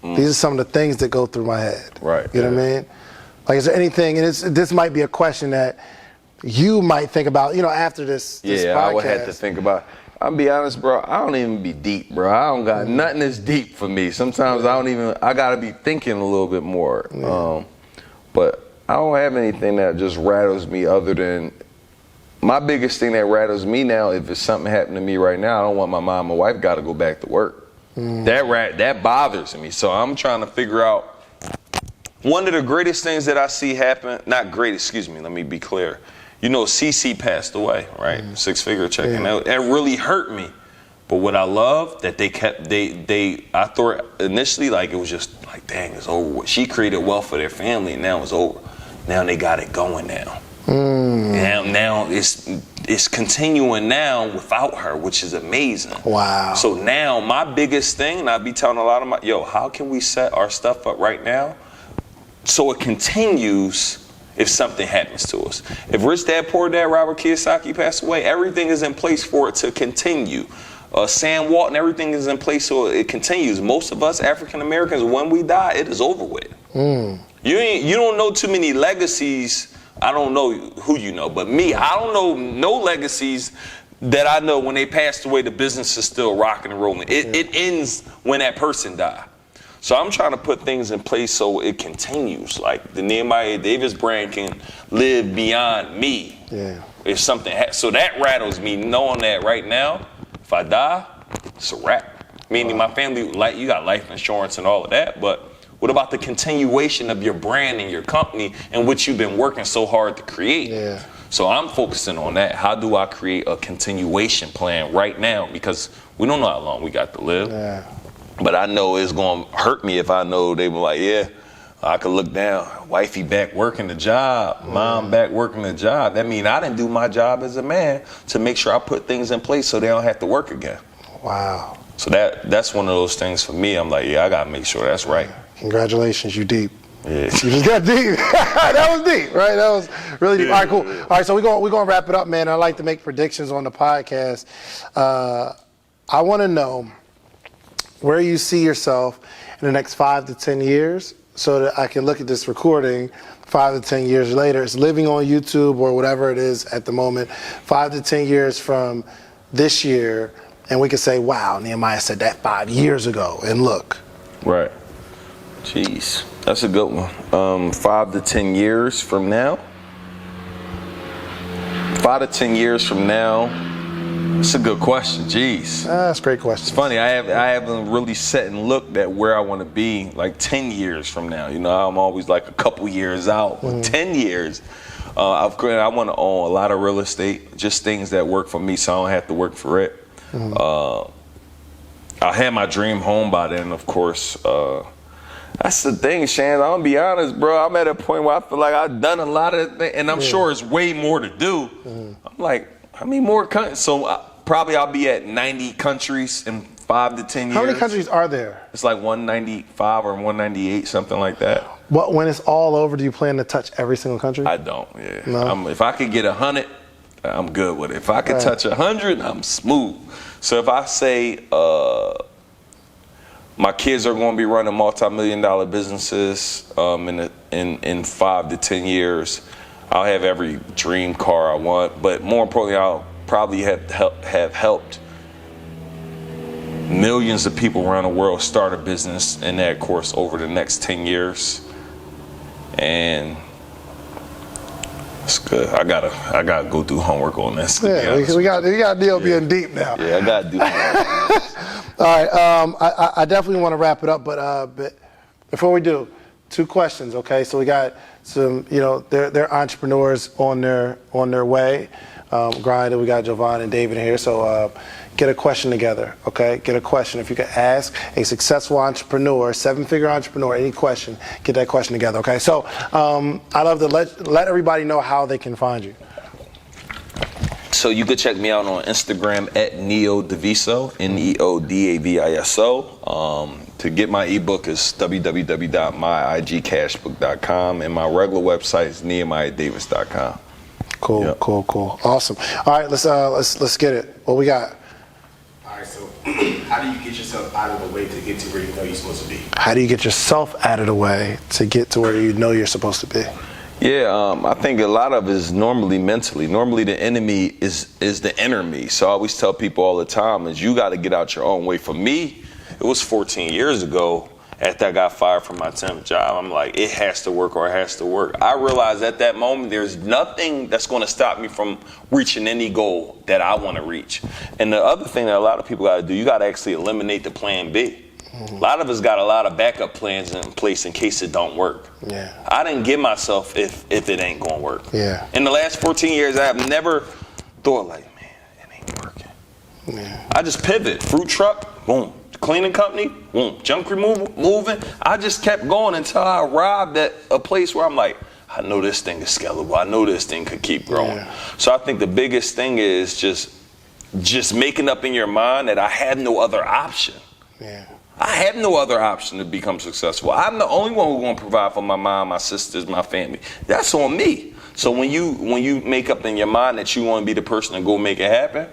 These are some of the things that go through my head. Right. You know what I mean? Like, is there anything, and this might be a question that you might think about, after this podcast. I would have to think about. I'll be honest, bro. I don't even be deep, bro. I don't got nothing that's deep for me. Sometimes I gotta be thinking a little bit more. But I don't have anything that just rattles me other than, my biggest thing that rattles me now, if it's something happening to me right now, I don't want my mom and wife gotta go back to work. That bothers me. So I'm trying to figure out, one of the greatest things that I see happen, not great, excuse me, let me be clear. You know, CC passed away, right? 6-figure check. And that really hurt me. But what I love that they kept, I thought initially like it was just like, dang, it's over with. She created wealth for their family and now it's over. Now they got it going now. Now it's continuing now without her, which is amazing. Wow. So now my biggest thing, and I be telling a lot of how can we set our stuff up right now so it continues if something happens to us? If Rich Dad Poor Dad, Robert Kiyosaki passed away, everything is in place for it to continue. Sam Walton, everything is in place so it continues. Most of us African Americans, when we die, it is over with. You don't know too many legacies. I don't know who you know, but me, I don't know no legacies that I know when they passed away, the business is still rocking and rolling. It ends when that person died. So I'm trying to put things in place so it continues. Like the Nehemiah Davis brand can live beyond me. If something so that rattles me knowing that right now, if I die, it's a wrap. Meaning my family, like, you got life insurance and all of that, but what about the continuation of your brand and your company and what you've been working so hard to create? So I'm focusing on that. How do I create a continuation plan right now? Because we don't know how long we got to live. But I know it's going to hurt me if I know they were like, I could look down. Wifey back working the job. Mom back working the job. That means I didn't do my job as a man to make sure I put things in place so they don't have to work again. Wow. So that's one of those things for me. I'm like, I got to make sure that's right. Congratulations, you deep. Yeah. You just got deep. That was deep, right? That was really deep. All right, cool. All right, so we're going to wrap it up, man. I like to make predictions on the podcast. I want to know where you see yourself in the next 5 to 10 years so that I can look at this recording 5 to 10 years later. It's living on YouTube or whatever it is at the moment. 5 to 10 years from this year, and we can say, wow, Nehemiah said that 5 years ago, and look. Right. Jeez, that's a good one. 5 to 10 years from now. 5 to 10 years from now. That's a good question. Jeez. That's a great question. It's funny. I haven't really sat and looked at where I want to be like 10 years from now. You know, I'm always like a couple years out. 10 years. I want to own a lot of real estate, just things that work for me, so I don't have to work for it. I'll have my dream home by then, of course. That's the thing, Shan. I'm gonna be honest, bro. I'm at a point where I feel like I've done a lot of things, and I'm sure it's way more to do. I'm like, how many more countries? So probably I'll be at 90 countries in 5 to 10 years. How many countries are there? It's like 195 or 198, something like that. But when it's all over, do you plan to touch every single country? I don't. Yeah. No? If I could get 100, I'm good with it. If I could touch 100, I'm smooth. So if I say my kids are going to be running multi-million-dollar businesses in 5 to 10 years, I'll have every dream car I want. But more importantly, I'll probably have helped millions of people around the world start a business in that course over the next 10 years. And it's good. I gotta go do homework on this. Yeah, we got Neil being deep now. Yeah, I gotta do homework. All right, I definitely want to wrap it up, but before we do, 2 questions. Okay, so we got some, they're entrepreneurs on their way, grinding. We got Jovan and David here, so get a question together. Okay, get a question. If you could ask a successful entrepreneur, 7-figure entrepreneur, any question, get that question together. Okay, so I love to let everybody know how they can find you. So you could check me out on Instagram at Neo Daviso, NeoDaviso. To get my ebook is www.myigcashbook.com, and my regular website is NehemiahDavis.com. Cool, yep. Cool. Awesome. All right, let's get it. What we got? All right, so how do you get yourself out of the way to get to where you know you're supposed to be? How do you get yourself out of the way to get to where you know you're supposed to be? Yeah, I think a lot of it is normally mentally. Normally the enemy is the inner me. So I always tell people all the time is you got to get out your own way. For me, it was 14 years ago after I got fired from my temp job. I'm like, it has to work or it has to work. I realized at that moment there's nothing that's going to stop me from reaching any goal that I want to reach. And the other thing that a lot of people got to do, you got to actually eliminate the plan B. A lot of us got a lot of backup plans in place in case it don't work. Yeah. I didn't give myself if it ain't gonna work. Yeah. In the last 14 years, I have never thought like, man, it ain't working. Yeah. I just pivot. Fruit truck, boom. Cleaning company, boom. Junk removal, moving. I just kept going until I arrived at a place where I'm like, I know this thing is scalable. I know this thing could keep growing. Yeah. So I think the biggest thing is just making up in your mind that I had no other option. Yeah. I have no other option to become successful. I'm the only one who's going to provide for my mom, my sisters, my family. That's on me. So when you make up in your mind that you want to be the person to go make it happen,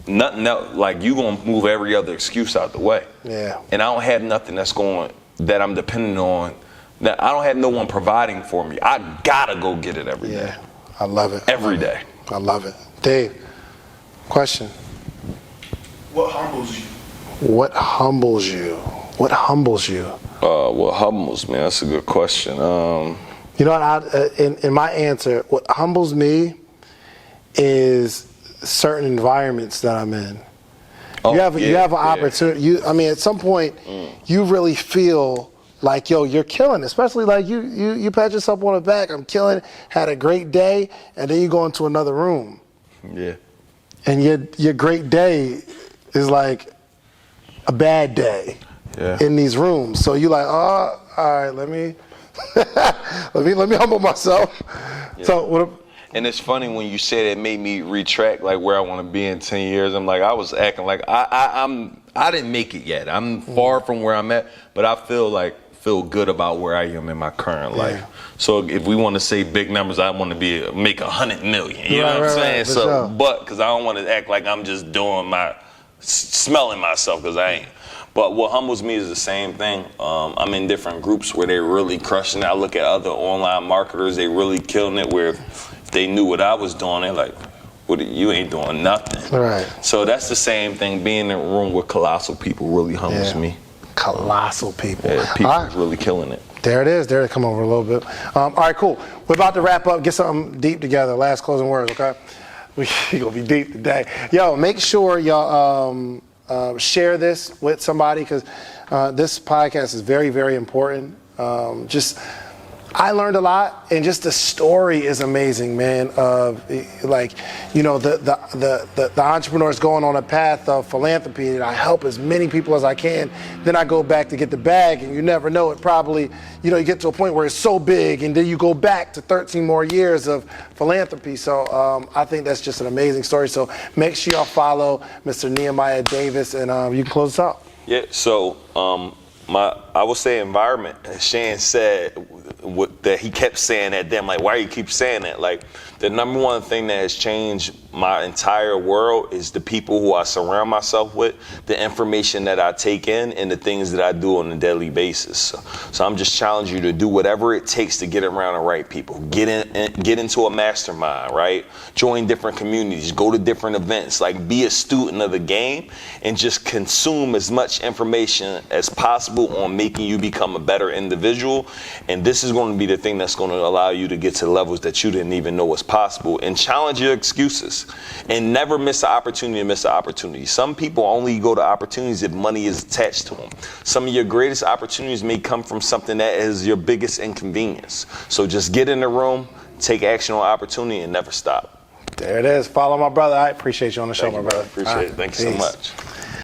nothing else, like you going to move every other excuse out the way. Yeah. And I don't have nothing that I'm dependent on. That I don't have no one providing for me. I got to go get it every day. Yeah. I love it. Every day. I love it. Dave, question. What humbles you? What humbles you? What humbles you? What humbles me? That's a good question. You know what? In my answer, what humbles me is certain environments that I'm in. You have an opportunity. At some point, you really feel like, yo, you're killing it. Especially like you pat yourself on the back. I'm killing it. Had a great day, and then you go into another room. Yeah. And your great day is like a bad day in these rooms. So you're like, oh, all right, let me humble myself. Yeah. So and it's funny when you said it made me retract like where I want to be in 10 years. I'm like, I was acting like I didn't make it yet. I'm far from where I'm at, but I feel good about where I am in my current life. So if we want to say big numbers, I want to make 100 million. You know what I'm saying? Right, so, sure. but because I don't want to act like I'm just smelling myself, because I ain't. But what humbles me is the same thing. I'm in different groups where they're really crushing it. I look at other online marketers, they really killing it, where if they knew what I was doing, they're like, you ain't doing nothing. Right. So that's the same thing. Being in a room with colossal people really humbles me. Colossal people. Yeah, people really killing it. There it is. There to come over a little bit. All right, cool. We're about to wrap up. Get something deep together. Last closing words, okay? We gonna be deep today. Yo, make sure y'all share this with somebody, because this podcast is very, very important. I learned a lot, and just the story is amazing, man. Of like, you know, the entrepreneurs going on a path of philanthropy, and I help as many people as I can. Then I go back to get the bag, and you never know, it probably, you know, you get to a point where it's so big, and then you go back to 13 more years of philanthropy. So I think that's just an amazing story. So make sure y'all follow Mr. Nehemiah Davis, and you can close us out. Yeah. So I would say environment. As Shan said, that he kept saying that. Damn, like, why you keep saying that? Like, the number one thing that has changed my entire world is the people who I surround myself with, the information that I take in, and the things that I do on a daily basis. So I'm just challenging you to do whatever it takes to get around the right people. Get into a mastermind, right? Join different communities, go to different events, like be a student of the game, and just consume as much information as possible on making you become a better individual. And this is going to be the thing that's going to allow you to get to levels that you didn't even know was possible. And challenge your excuses, and never miss an opportunity. Some people only go to opportunities if money is attached to them. Some of your greatest opportunities may come from something that is your biggest inconvenience. So just get in the room, take action on opportunity, and never stop. There it is. Follow my brother. I appreciate you on the show, my brother. Appreciate it. Thank you so much.